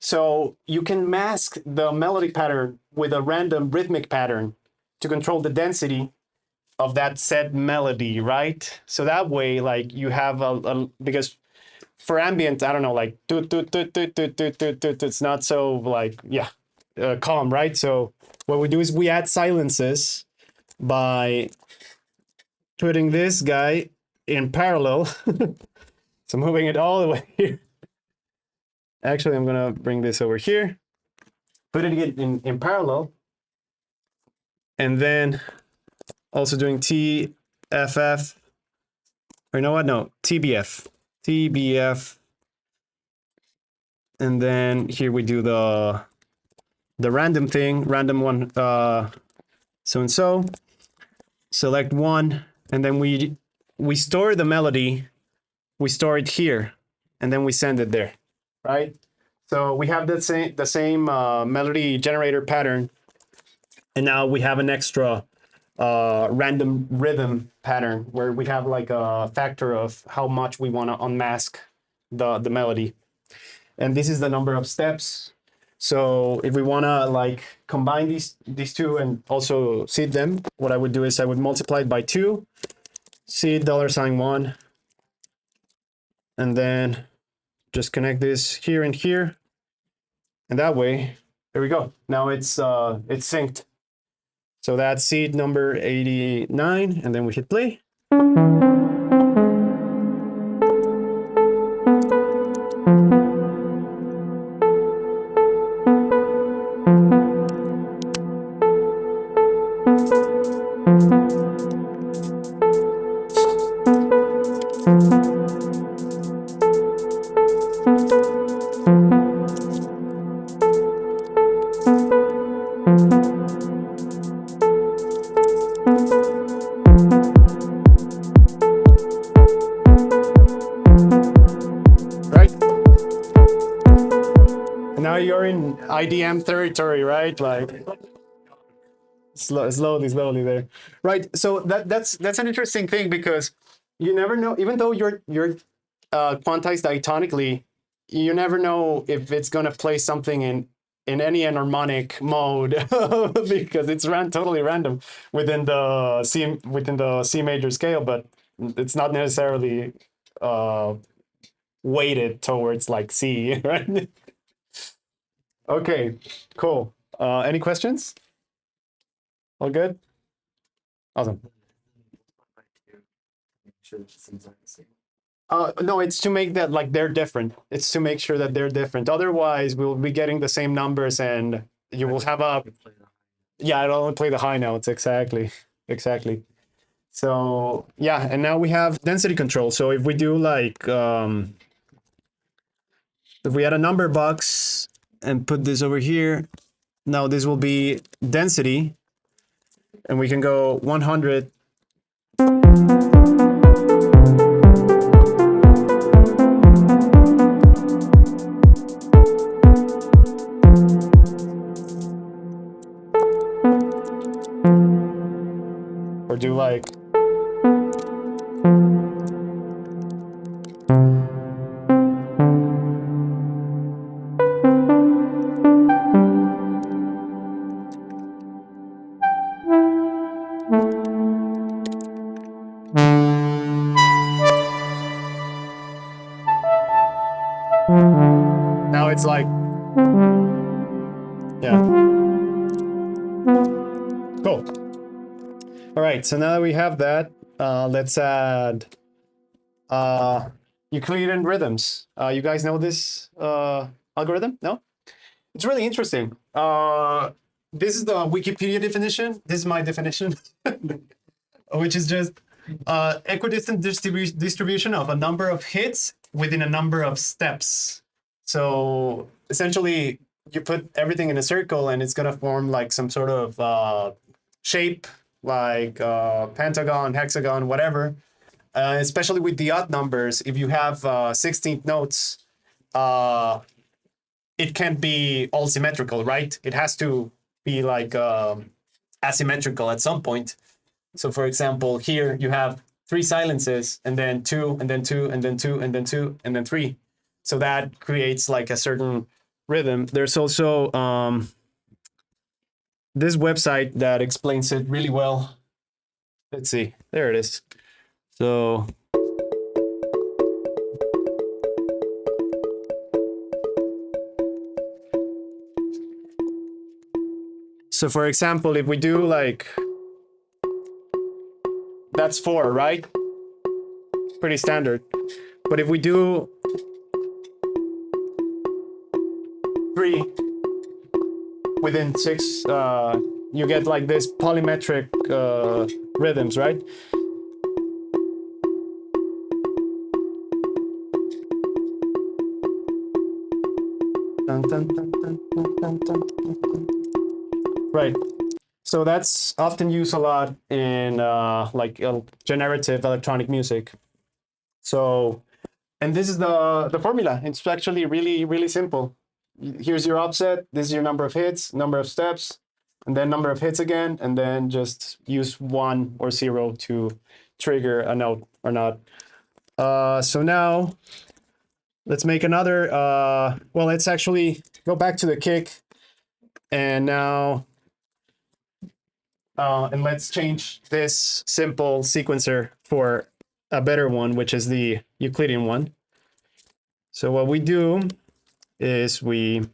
So you can mask the melody pattern with a random rhythmic pattern to control the density of that said melody, right? So that way, like you have because for ambient, I don't know, like it's not so like, yeah, calm, right? So what we do is we add silences by putting this guy in parallel. So moving it all the way here. Actually, I'm gonna bring this over here, putting it in parallel, and then also doing TFF, or you know what? No, TBF, and then here we do the random thing, random one, so and so. Select one, and then we store the melody. We store it here, and then we send it there, right? So we have the same melody generator pattern, and now we have an extra random rhythm pattern where we have like a factor of how much we want to unmask the melody, and this is the number of steps. So if we want to like combine these two and also seed them, what I would do is I would multiply it by 2, seed $1, and then just connect this here and here, and that way, there we go. Now it's synced. So that's seed number 89, and then we hit play. Now you're in IDM territory, right? Like slowly there, right? So that's an interesting thing because you never know. Even though you're quantized diatonically, you never know if it's gonna play something in any enharmonic mode because it's totally random within the C major scale, but it's not necessarily weighted towards like C, right? Okay, cool. Any questions? All good? Awesome. No, it's to make that like they're different. It's to make sure that they're different. Otherwise, we'll be getting the same numbers and you will have a... Yeah, it'll only play the high notes. Exactly. So yeah, and now we have density control. So if we do like, if we add a number box and put this over here, now this will be density, and we can go 100. it's like, yeah. Cool. All right, so now that we have that, let's add Euclidean rhythms. You guys know this algorithm? No? It's really interesting. This is the Wikipedia definition. This is my definition, which is just equidistant distribution of a number of hits within a number of steps. So essentially, you put everything in a circle and it's going to form like some sort of shape, like pentagon, hexagon, whatever. Especially with the odd numbers, if you have 16th notes, it can't be all symmetrical, right? It has to be like asymmetrical at some point. So for example, here you have 3 silences and then 2 and then 2 and then 2 and then 2 and then 3. So that creates like a certain rhythm. There's also this website that explains it really well. Let's see, there it is. So for example, if we do like, that's 4, right? Pretty standard. But if we do 3 within 6, you get like this polymetric rhythms, right? Dun, dun, dun, dun, dun, dun, dun, dun. Right. So that's often used a lot in like generative electronic music. So, and this is the formula. It's actually really simple. Here's your offset. This is your number of hits, number of steps, and then number of hits again, and then just use 1 or 0 to trigger a note or not. So now let's make another. Well, let's actually go back to the kick, and now. And let's change this simple sequencer for a better one, which is the Euclidean one. So what we do is again,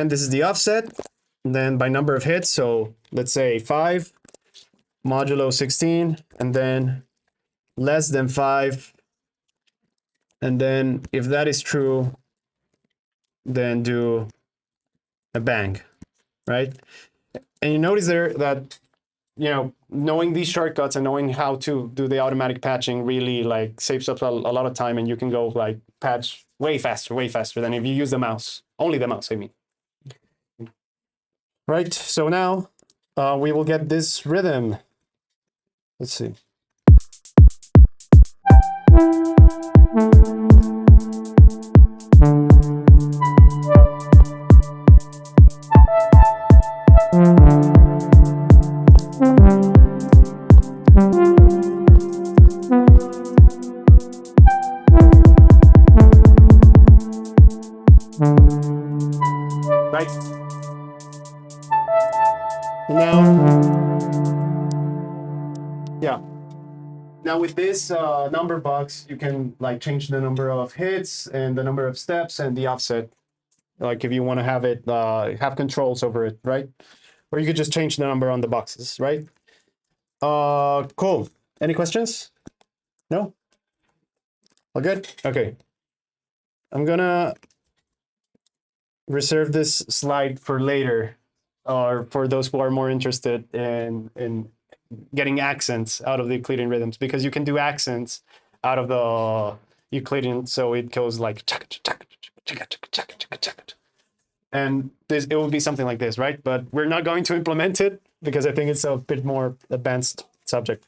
this is the offset, and then by number of hits. So let's say 5 modulo 16, and then less than 5. And then if that is true, then do a bang, right? And you notice there that, you know, knowing these shortcuts and knowing how to do the automatic patching really like saves up a lot of time, and you can go like patch way faster than if you use the mouse, only the mouse, I mean. Right, so now we will get this rhythm. Let's see. Right. Now, yeah. Now with this number box, you can like change the number of hits and the number of steps and the offset. Like if you want to have it, have controls over it, right? Or you could just change the number on the boxes, right? Cool. Any questions? No? All good? Okay. I'm gonna reserve this slide for later, or for those who are more interested in getting accents out of the Euclidean rhythms, because you can do accents out of the Euclidean, so it goes like and this, it will be something like this, right? But we're not going to implement it because I think it's a bit more advanced subject.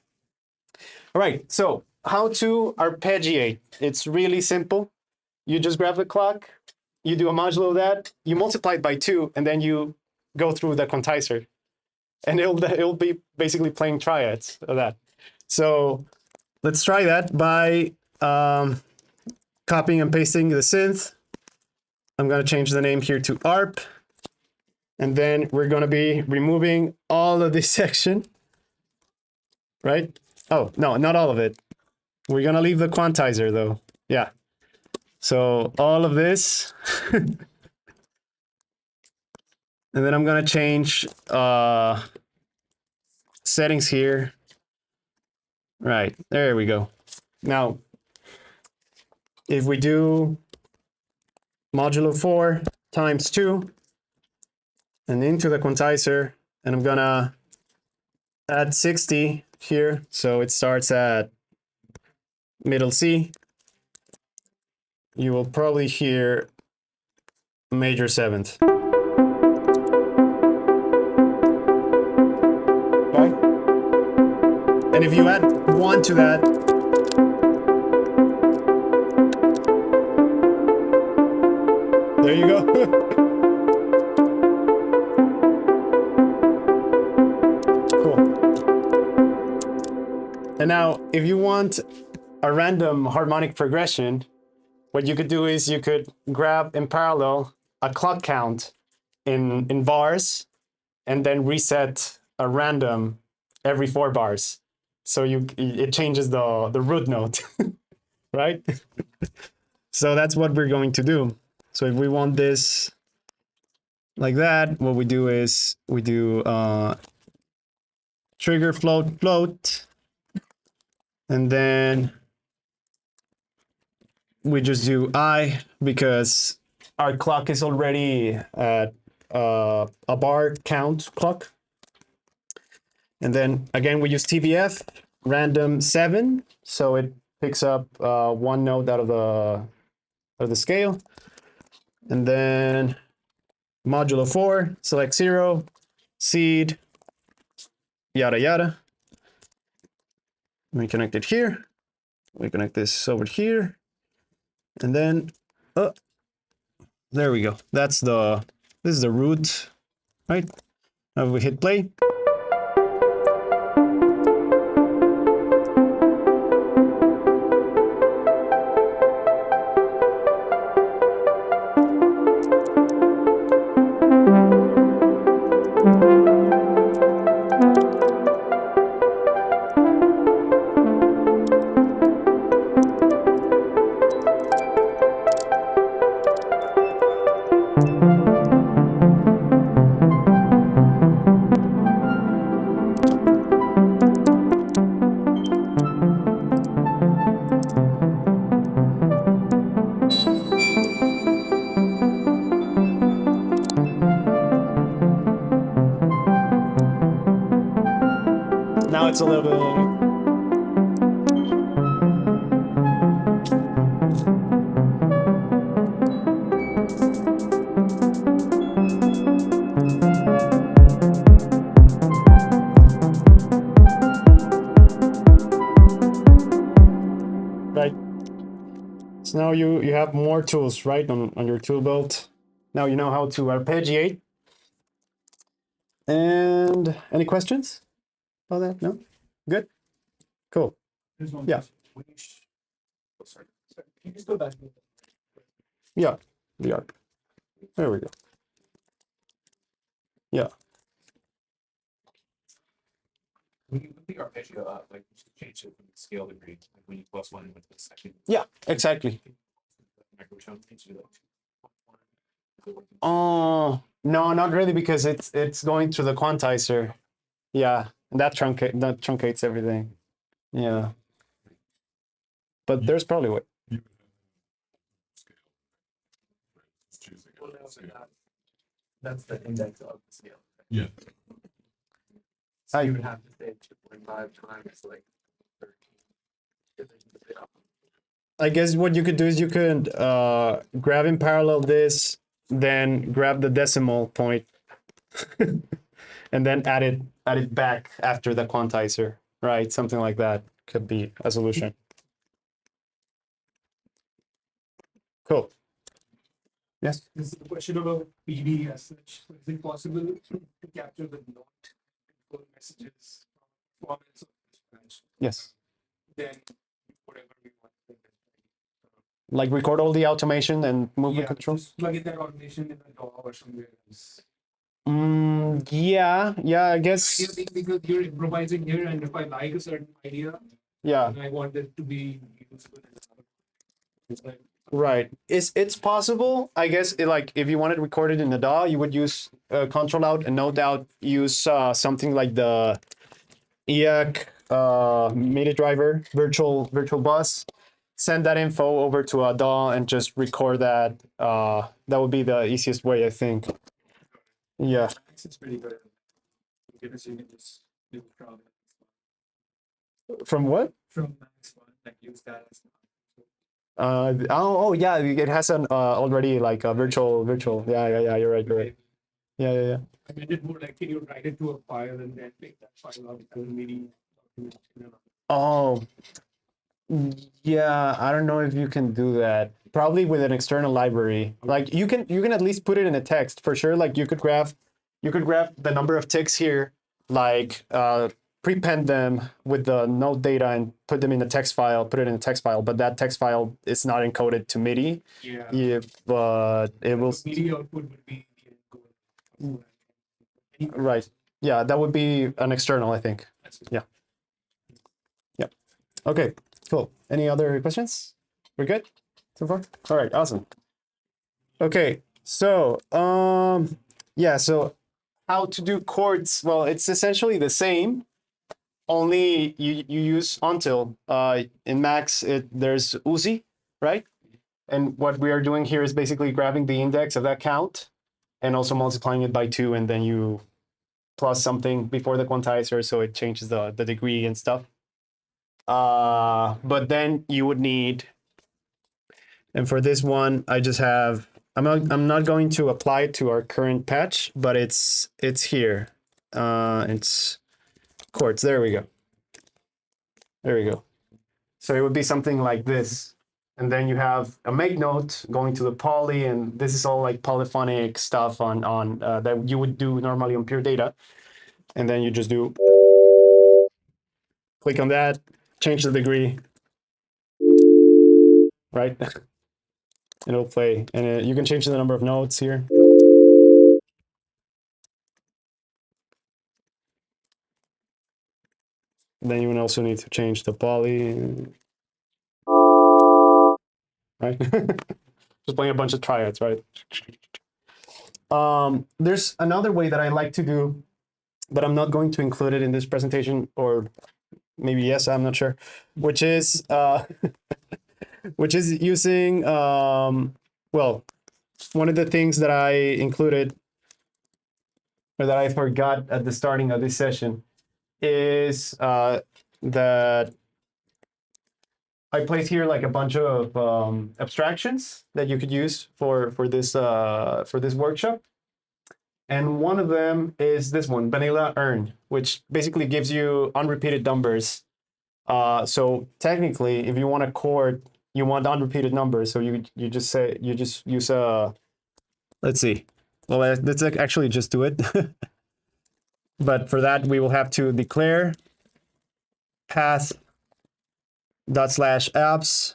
All right, so how to arpeggiate. It's really simple. You just grab the clock, you do a modulo of that, you multiply it by 2, and then you go through the quantizer. And it'll be basically playing triads of that. So let's try that by copying and pasting the synth. I'm going to change the name here to ARP. And then we're going to be removing all of this section, right? Oh, no, not all of it. We're going to leave the quantizer though. Yeah. So all of this, and then I'm gonna change settings here. Right, there we go. Now, if we do modulo 4 times 2 and into the quantizer, and I'm gonna add 60 here, so it starts at middle C, you will probably hear major 7th. Okay. And if you add 1 to that, there you go. Cool. And now, if you want a random harmonic progression, what you could do is you could grab in parallel a clock count in bars and then reset a random every 4 bars. So it changes the root note, right? So that's what we're going to do. So if we want this like that, what we do is we do trigger float, and then we just do I because our clock is already at a bar count clock. And then again, we use TBF random 7, so it picks up 1 note out of the scale. And then modulo 4, select 0, seed, yada yada. We connect it here. We connect this over here, and then there we go. This is the root, right? Now we hit play. Now it's a little bit. Right. So now you have more tools, right, on your tool belt. Now you know how to arpeggiate. And any questions about that? No? Good? Cool. There's one Yeah. question. Oh, sorry. Can you just go back? Yeah, the arp. There we go. Yeah. When you put the arpeggio up, like you should change it from the scale degree, like when you plus 1 with the second. Yeah, exactly. Microtonal needs to do like 2.1. Oh, no, not really, because it's going through the quantizer. Yeah, and that truncates everything. Yeah. But there's probably what. Well, that's the index of the scale. Yeah. So you would have to say 2.5 times like 13. I guess what you could do is you could grab in parallel this, then grab the decimal point, and then add it back after the quantizer, right? Something like that could be a solution. Cool. Yes. This is the question about PD as such. So is it possible to capture the note control messages from performance of this branch? Yes. Then whatever we want. Like record all the automation and movement control. Just plug in that automation in the DAW or somewhere else. Yeah, I guess. Idea being because you're improvising here, and if I like a certain idea, Yeah. and I want it to be useful in another, it's like Right. It's possible. I guess like if you wanted to record it in the DAW, you would use control out and no doubt use something like the EAC MIDI driver virtual bus. Send that info over to a DAW and just record that. That would be the easiest way, I think. Yeah. Max is pretty good. Because you can just do From what? from Max one, like use that as Yeah, it has an already like a virtual. Yeah. You're right. You're right. Yeah. I meant it more like can you write it to a file and then pick that file out as a MIDI document? Oh, yeah. I don't know if you can do that. Probably with an external library. Like you can at least put it in a text for sure. Like you could grab the number of ticks here, like prepend them with the note data and put them in a text file. Put it in a text file, but that text file is not encoded to MIDI. Yeah. But it will. MIDI output would be Right. Yeah, that would be an external, I think. Yeah. Okay, cool. Any other questions? We're good so far? All right, awesome. Okay, so yeah, so how to do chords? Well, it's essentially the same, only you use until. In Max, there's Uzi, right? And what we are doing here is basically grabbing the index of that count and also multiplying it by 2, and then you plus something before the quantizer, so it changes the degree and stuff. But then you would need, and for this one, I just have, I'm not going to apply it to our current patch, but it's here. It's chords. There we go. There we go. So it would be something like this. And then you have a make note going to the poly, and this is all like polyphonic stuff on that you would do normally on pure data. And then you just do, click on that, change the degree, right? It'll play, and you can change the number of notes here. Then you will also need to change the poly, right? Just playing a bunch of triads, right? There's another way that I like to do, but I'm not going to include it in this presentation, or maybe yes, I'm not sure, which is which is using well, one of the things that I included or that I forgot at the starting of this session is that I place here like a bunch of abstractions that you could use for this workshop. And one of them is this one, vanilla earn, which basically gives you unrepeated numbers. So technically, if you want a chord, you want unrepeated numbers. So you just use a, let's see. Well, let's actually just do it. But for that, we will have to declare path /apps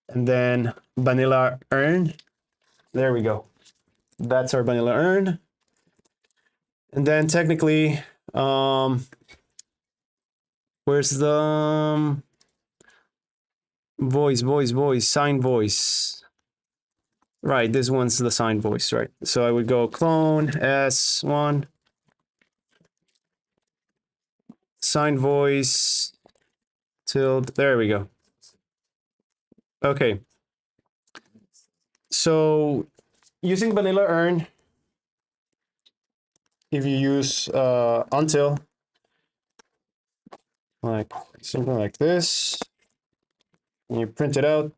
and then vanilla earn. There we go. That's our vanilla earn. And then technically, where's the voice, sign voice? Right, this one's the sign voice, right? So I would go clone S1, sign voice, tilde, there we go. Okay. So using vanilla earn, if you use until, like something like this, and you print it out,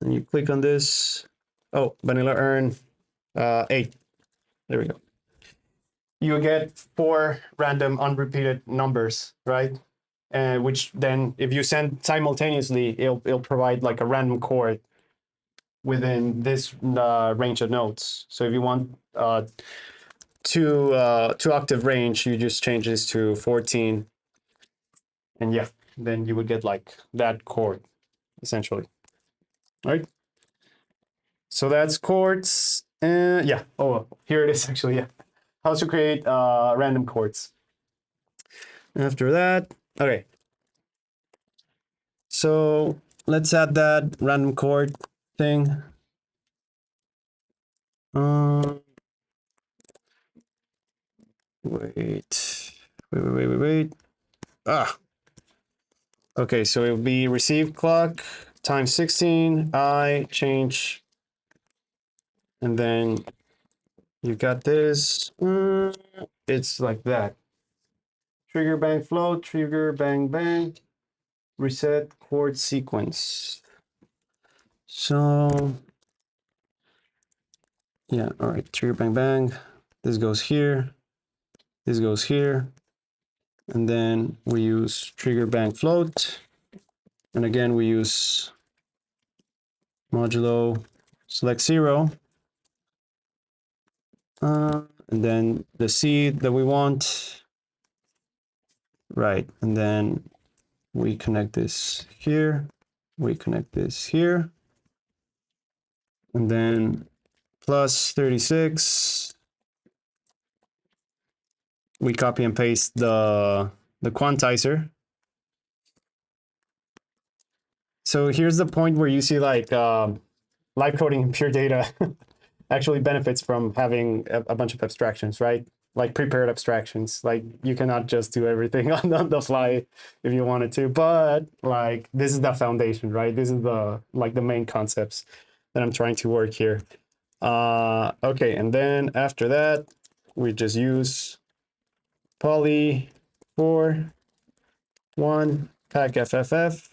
and you click on this. Oh, vanilla earn 8. There we go. You get 4 random unrepeated numbers, right? And which then, if you send simultaneously, it'll provide like a random chord within this range of notes. So if you want two octave range, you just change this to 14, and yeah, then you would get like that chord essentially, right? So that's chords. Yeah. Oh, here it is actually. Yeah. How to create random chords. After that, okay. So let's add that random chord thing. Wait. Ah. Okay, so it will be receive clock times 16. I change, and then you got this. It's like that. Trigger bang flow, trigger bang bang, reset chord sequence. So yeah, all right, trigger bang bang. This goes here, this goes here, and then we use trigger bang float, and again we use modulo select 0, and then the C that we want, right, and then we connect this here, we connect this here, and then plus 36. We copy and paste the quantizer. So here's the point where you see like live coding in pure data actually benefits from having a bunch of abstractions, right? Like prepared abstractions. Like you cannot just do everything on the fly if you wanted to, but like this is the foundation, right? This is the like the main concepts that I'm trying to work here. Okay, and then after that, we just use poly 4 1 pack FFF.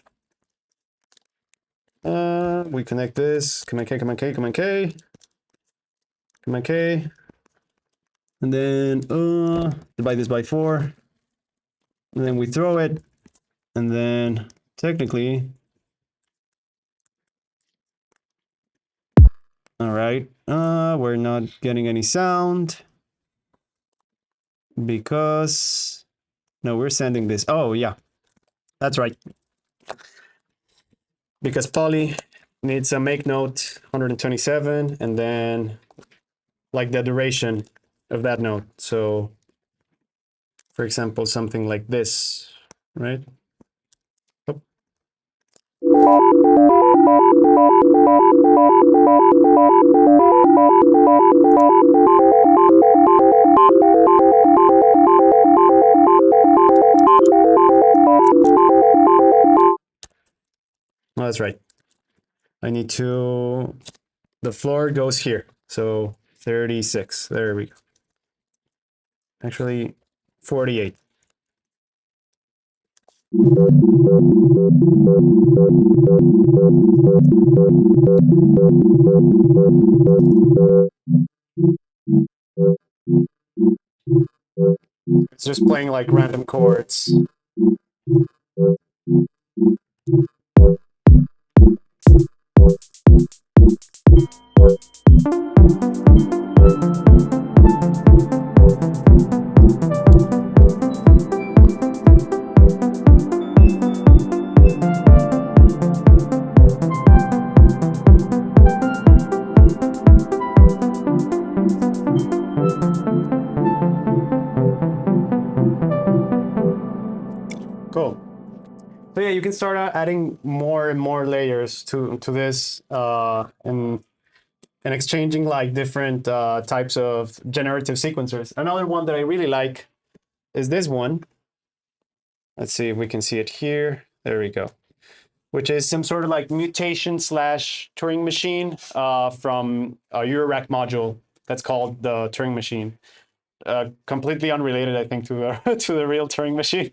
We connect this, command K, command K, command K, command K, and then divide this by 4, and then we throw it, and then technically, all right, we're not getting any sound because no, we're sending this. Oh yeah, that's right. Because poly needs a make note 127, and then like the duration of that note. So for example, something like this, right? Oh. Oh, that's right. I need to, the floor goes here. So 36, there we go. Actually, 48. It's just playing like random chords. Cool. So yeah, you can start adding more and more layers to this and exchanging like different types of generative sequencers. Another one that I really like is this one. Let's see if we can see it here. There we go. Which is some sort of like mutation / Turing machine from a Eurorack module that's called the Turing machine. Completely unrelated, I think, to the to the real Turing machine.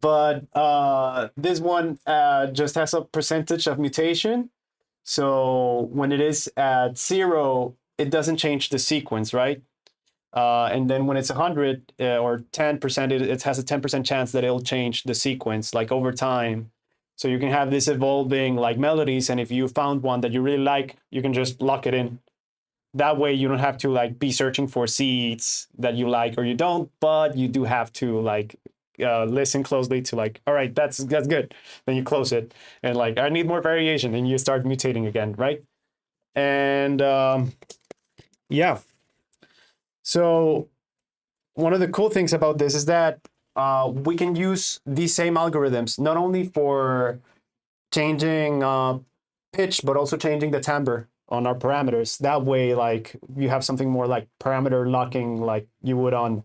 But this one just has a percentage of mutation. So when it is at 0, it doesn't change the sequence, right? And then when it's 100 or 10%, it has a 10% chance that it'll change the sequence like over time. So you can have this evolving like melodies, and if you found one that you really like, you can just lock it in. That way you don't have to like be searching for seeds that you like or you don't, but you do have to like listen closely to like, all right, that's good. Then you close it and like, I need more variation, and you start mutating again, right? And yeah. So one of the cool things about this is that we can use these same algorithms not only for changing pitch, but also changing the timbre on our parameters. That way, like you have something more like parameter locking, like you would on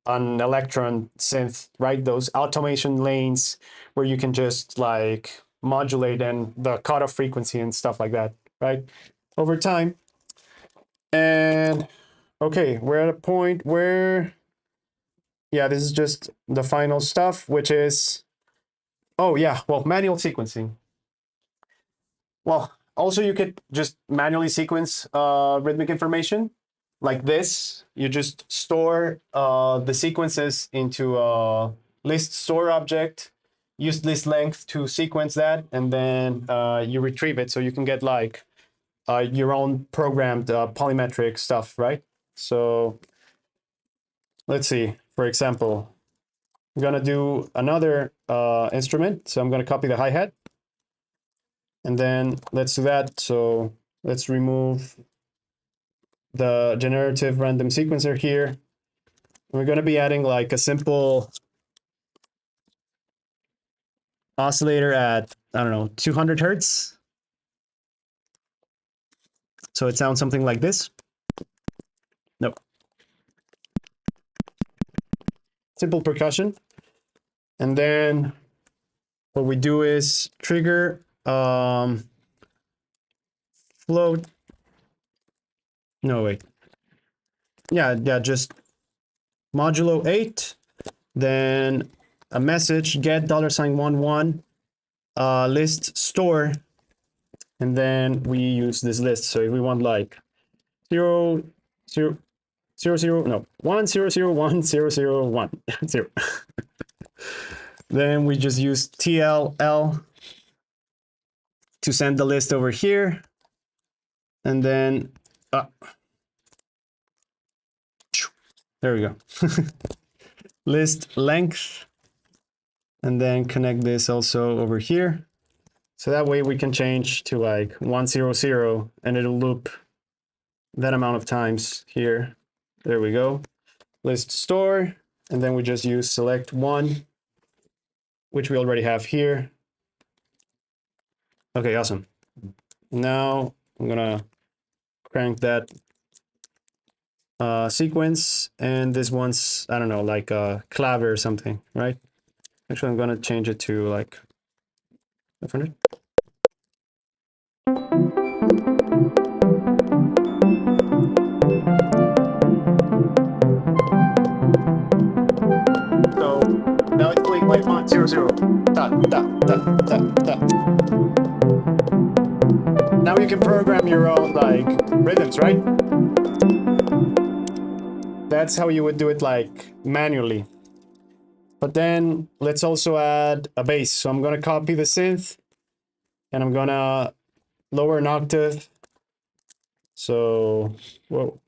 Electron synth, right? Those automation lanes where you can just like modulate and the cutoff frequency and stuff like that, right? Over time. And okay, we're at a point where, yeah, this is just the final stuff, which is, oh yeah, well, manual sequencing. Well, also you could just manually sequence rhythmic information like this. You just store the sequences into a list store object, use list length to sequence that, and then you retrieve it so you can get like your own programmed polymetric stuff, right? So let's see, for example, I'm gonna do another instrument. So I'm gonna copy the hi-hat. And then let's do that. So let's remove the generative random sequencer here. We're going to be adding like a simple oscillator at, I don't know, 200 hertz. So it sounds something like this. Nope. Simple percussion. And then what we do is trigger float. No, wait. Yeah, just modulo 8. Then a message, get $11 list store, and then we use this list. So if we want like 0 0 0 0 no 1 0 0 1 0 0 1 0, then we just use TLL to send the list over here, and then there we go. List length, and then connect this also over here. So that way we can change to like 1 0 0, and it'll loop that amount of times here. There we go. List store, and then we just use select 1, which we already have here. Okay, awesome. Now I'm gonna crank that sequence, and this one's, I don't know, like a clave or something, right? Actually, I'm gonna change it to like 500. So now it's playing like 1 0 0. Da, da, da, da, da. Now you can program your own like rhythms, right? That's how you would do it like manually. But then let's also add a bass. So I'm gonna copy the synth, and I'm gonna lower an octave. So, whoa,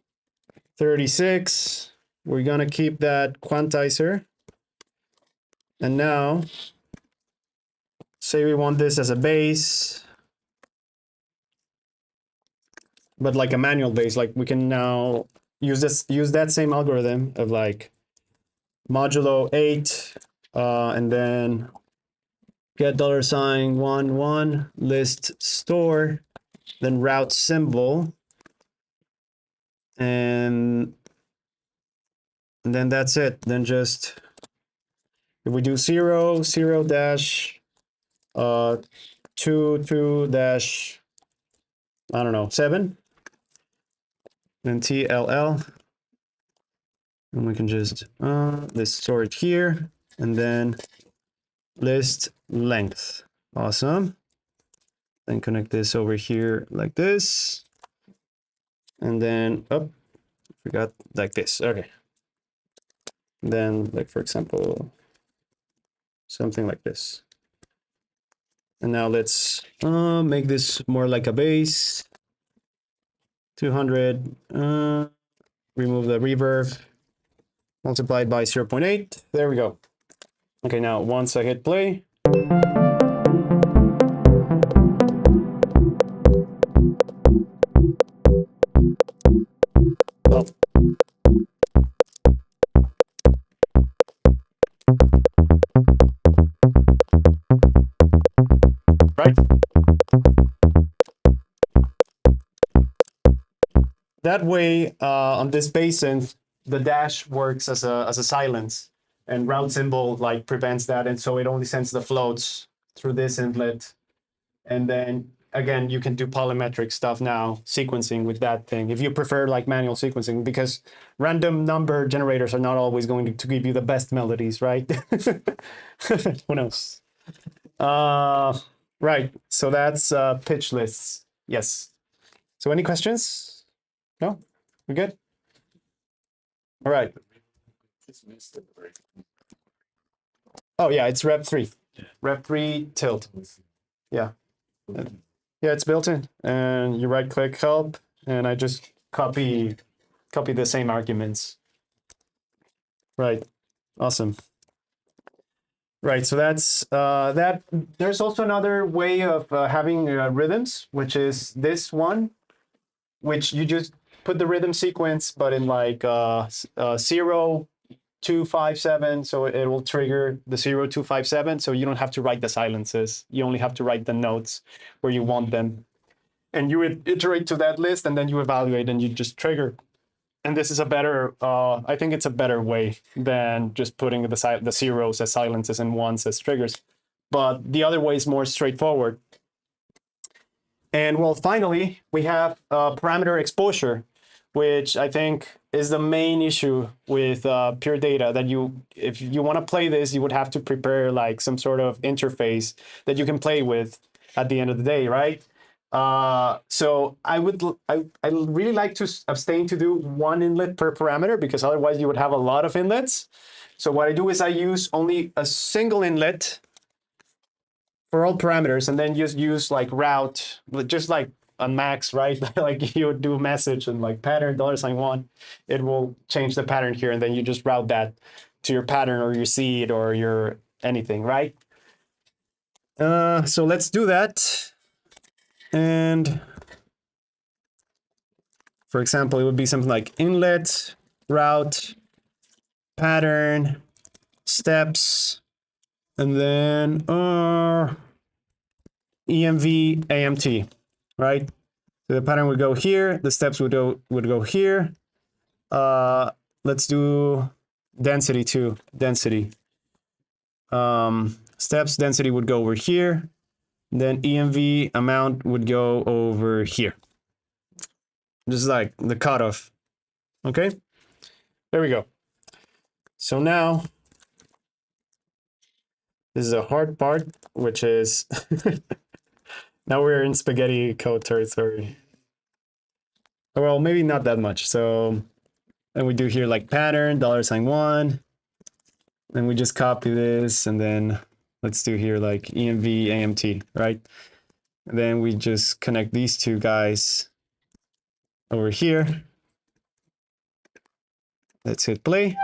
36. We're gonna keep that quantizer. And now, say we want this as a bass, but like a manual bass. Like we can now use that same algorithm of like modulo 8, and then get $11 list store, then route symbol, and then that's it. Then just if we do 0 0 dash 2 2 dash, I don't know, 7, then TLL, and we can just list store it here, and then list length. Awesome. Then connect this over here like this, and then we got like this. Okay. Then, like for example, something like this. And now let's make this more like a bass. 200. Remove the reverb. Multiplied by 0.8. There we go. Okay, now once I hit play. Oh. Right? that way, on this bass synth, the dash works as a silence, and route symbol like prevents that, and so it only sends the floats through this inlet. And then again, you can do polymetric stuff now, sequencing with that thing, if you prefer like manual sequencing, because random number generators are not always going to give you the best melodies, right? Who knows? Right, so that's pitch lists. Yes. So any questions? No? We good? All right. Oh yeah, it's Rep 3. Rep 3 tilt. Yeah. Yeah, it's built in. And you right click help, and I just copy the same arguments. Right. Awesome. Right, so that's that. There's also another way of having rhythms, which is this one, which you just put the rhythm sequence, but in like 0, 2, 5, 7. So it will trigger the 0, 2, 5, 7. So you don't have to write the silences. You only have to write the notes where you want them. And you would iterate to that list, and then you evaluate, and you just trigger. And this is a better, I think it's a better way than just putting the zeros as silences and ones as triggers. But the other way is more straightforward. And well, finally, we have parameter exposure, which I think is the main issue with pure data, that if you want to play this, you would have to prepare like some sort of interface that you can play with at the end of the day, right? So I really like to abstain to do one inlet per parameter, because otherwise you would have a lot of inlets. So what I do is I use only a single inlet for all parameters, and then just use like route, just like on max, right? Like you would do a message and like pattern $1, it will change the pattern here, and then you just route that to your pattern or your seed or your anything, right? So let's do that. And for example, it would be something like inlet, route, pattern, steps, and then EMV, AMT, right? So the pattern would go here, the steps would go here. Let's do density too, density. Steps density would go over here, then EMV amount would go over here. Just like the cutoff. Okay, there we go. So now this is a hard part, which is now we're in spaghetti code territory. Well, maybe not that much. So then we do here like pattern $1. Then we just copy this, and then let's do here like EMV AMT, right? And then we just connect these two guys over here. Let's hit play.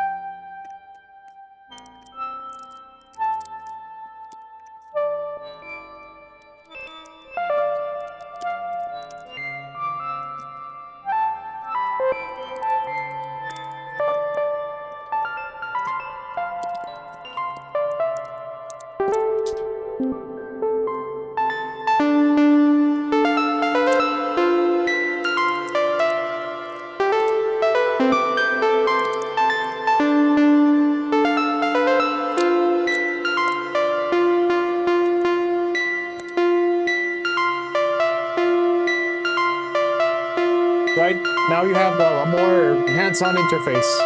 Right, now you have a more hands-on interface.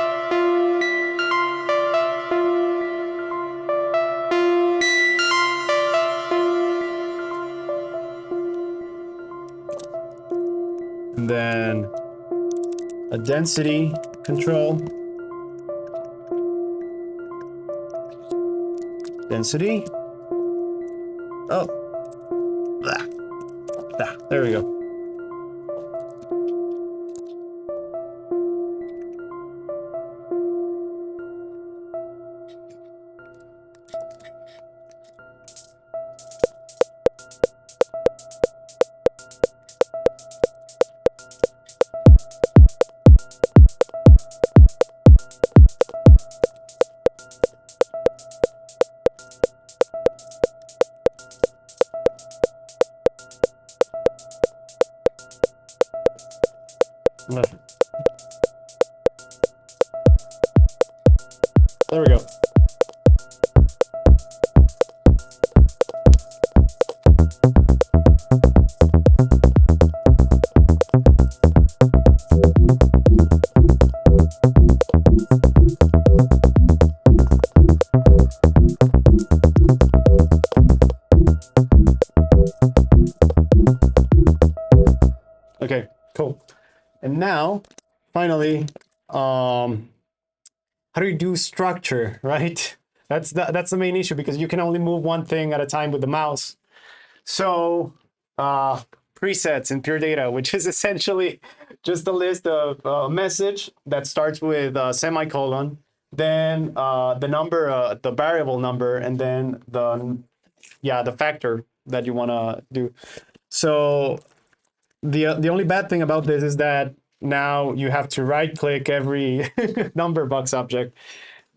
And then a density control. Density. Oh, there we go. There we go. Okay, cool. And now, finally, how do you do structure, right? That's the main issue because you can only move one thing at a time with the mouse. So, presets in Pure Data, which is essentially just a list of message that starts with a semicolon, then the number, the variable number, and then the factor that you want to do. So the only bad thing about this is that now you have to right click every number box object,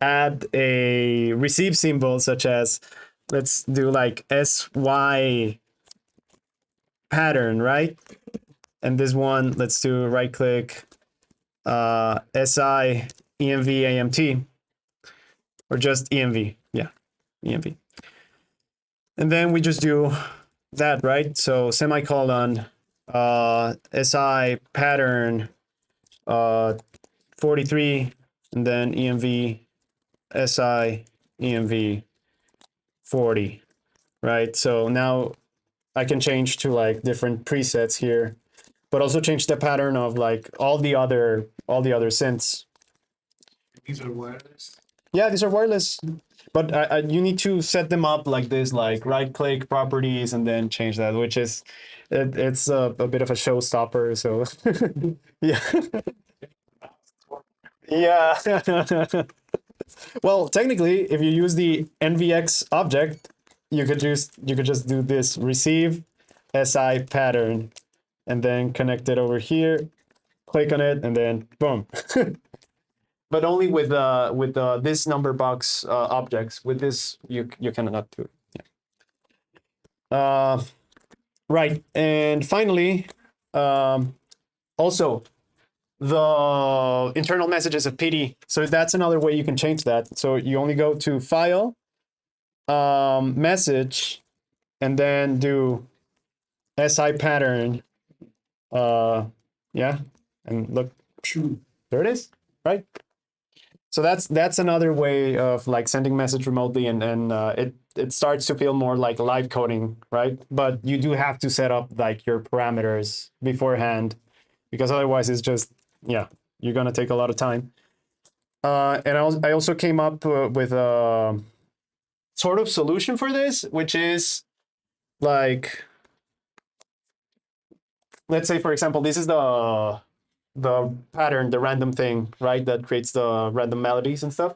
add a receive symbol such as, let's do like SY pattern, right? And this one, let's do right click SI EMV AMT, or just EMV. Yeah, EMV. And then we just do that, right? So semicolon SI pattern 43, and then EMV SI EMV 40, right? So now I can change to like different presets here, but also change the pattern of like all the other synths. These are wireless. Yeah, these are wireless, but you need to set them up like this, like right click properties and then change that, which is it's a bit of a showstopper. So yeah. Yeah. Well, technically, if you use the NVX object, you could just do this receive SI pattern and then connect it over here, click on it, and then boom. But only with this number box objects. With this, you cannot do it. Yeah. Right, and finally, also the internal messages of PD. So that's another way you can change that. So you only go to File, Message, and then do SI pattern. Yeah, and look, there it is, right? So that's another way of like sending message remotely, and it starts to feel more like live coding, right? But you do have to set up like your parameters beforehand, because otherwise it's just, yeah, you're gonna take a lot of time. And I also came up with a sort of solution for this, which is like, let's say for example, this is the pattern, the random thing, right? That creates the random melodies and stuff.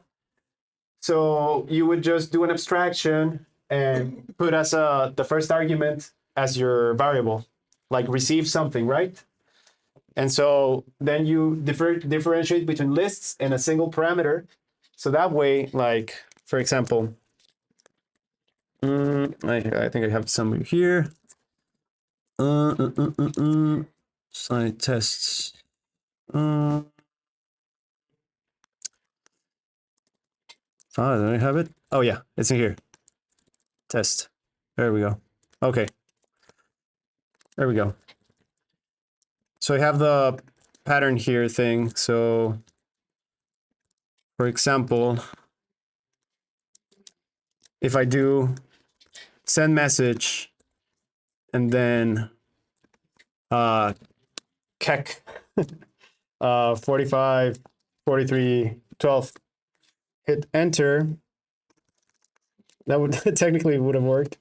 So you would just do an abstraction and put as the first argument as your variable, like receive something, right? And so then you differentiate between lists and a single parameter. So that way, like, for example, I think I have some here. Side tests. Oh, do I have it? Oh yeah, it's in here. Test. There we go. Okay. There we go. So I have the pattern here thing. So for example, if I do send message and then kek 45, 43, 12, hit enter, that would technically would have worked.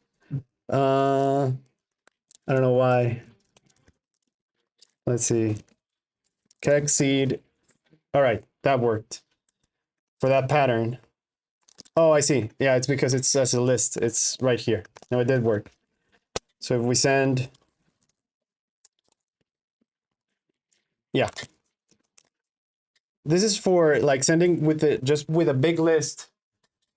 I don't know why. Let's see. Kek seed. All right, that worked for that pattern. Oh, I see. Yeah, it's because it's as a list. It's right here. No, it did work. So if we send, yeah. This is for like sending with just with a big list,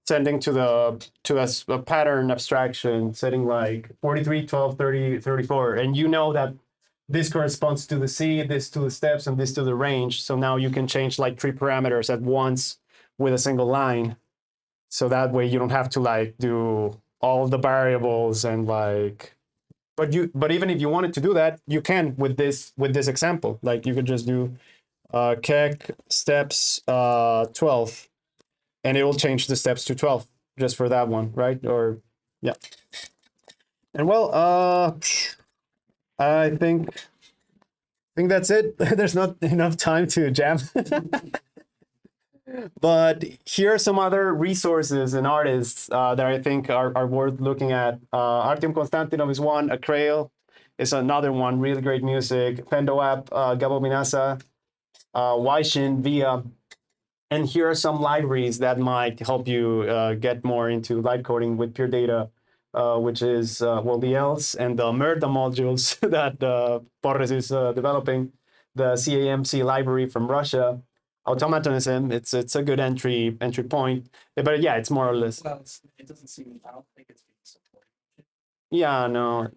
sending to a pattern abstraction, setting like 43, 12, 30, 34. And you know that this corresponds to the C, this to the steps, and this to the range. So now you can change like 3 parameters at once with a single line. So that way you don't have to like do all the variables and like, but even if you wanted to do that, you can with this example. Like you could just do kek steps 12, and it will change the steps to 12 just for that one, right? Or yeah. And well, I think that's it. There's not enough time to jam. But here are some other resources and artists that I think are worth looking at. Artyom Konstantinov is one. Akrail is another one. Really great music. Fendo App, Gabo Minasa, Waishin, Via. And here are some libraries that might help you get more into live coding with pure data, which is, well, the ELS and the Merda modules that Porres is developing, the CAMC library from Russia, Automatonism. It's a good entry point, but yeah, it's more or less. Well, it doesn't seem. I don't think it's being supported. Yeah, no,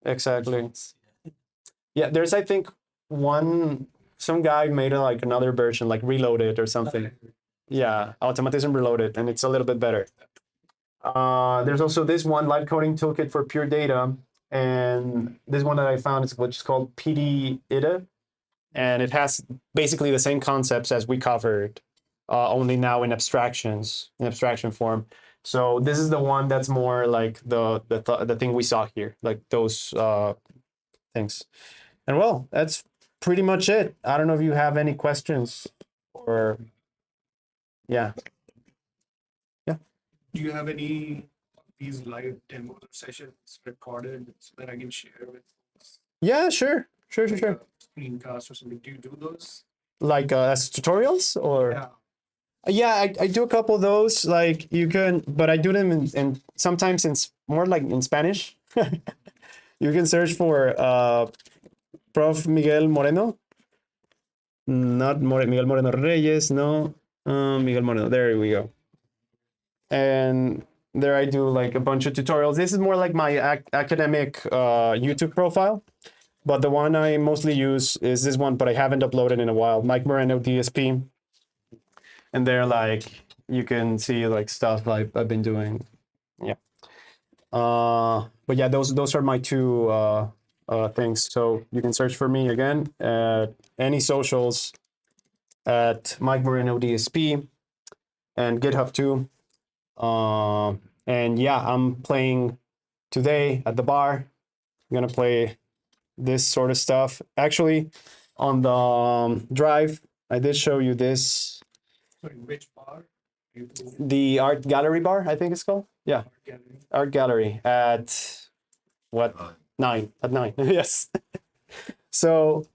exactly. Yeah, there's I think some guy made like another version, like Reloaded or something. Yeah, Automatism Reloaded, and it's a little bit better. There's also this one, Live Coding Toolkit for Pure Data, and this one that I found is which is called PD IDA, and it has basically the same concepts as we covered, only now in abstraction form. So this is the one that's more like the thing we saw here, like those things. And well, that's pretty much it. I don't know if you have any questions or yeah. Do you have any of these live demos or sessions recorded so that I can share with folks? Yeah, sure. Like a screencast or something. Do you do those? Like as tutorials or? Yeah. Yeah, I do a couple of those. Like you can, but I do them in sometimes more like in Spanish. You can search for Prof. Miguel Moreno. Not Miguel Moreno Reyes, no. Miguel Moreno, there we go. And there I do like a bunch of tutorials. This is more like my academic YouTube profile. But the one I mostly use is this one, but I haven't uploaded in a while. Mike Moreno DSP. And there, like, you can see like stuff I've been doing. Yeah. But yeah, those are my two things. So you can search for me again at any socials at Mike Moreno DSP and GitHub too. And yeah, I'm playing today at the bar. I'm gonna play this sort of stuff. Actually, on the drive, I did show you this. Sorry, which bar? The art gallery bar, I think it's called. Yeah, art gallery at what? 9 at 9. Yes. So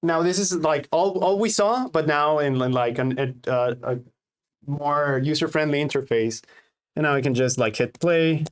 now this is like all we saw, but now in like a more user-friendly interface. And now I can just like hit play.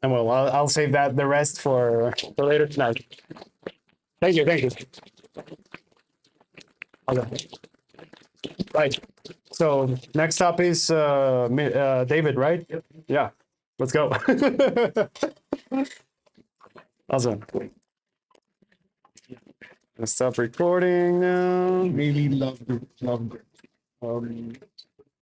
And well, I'll save the rest for later tonight. Thank you, thank you. Okay. Right. So next up is David, right? Yep. Yeah. Let's go. Awesome. Let's stop recording now. Really love the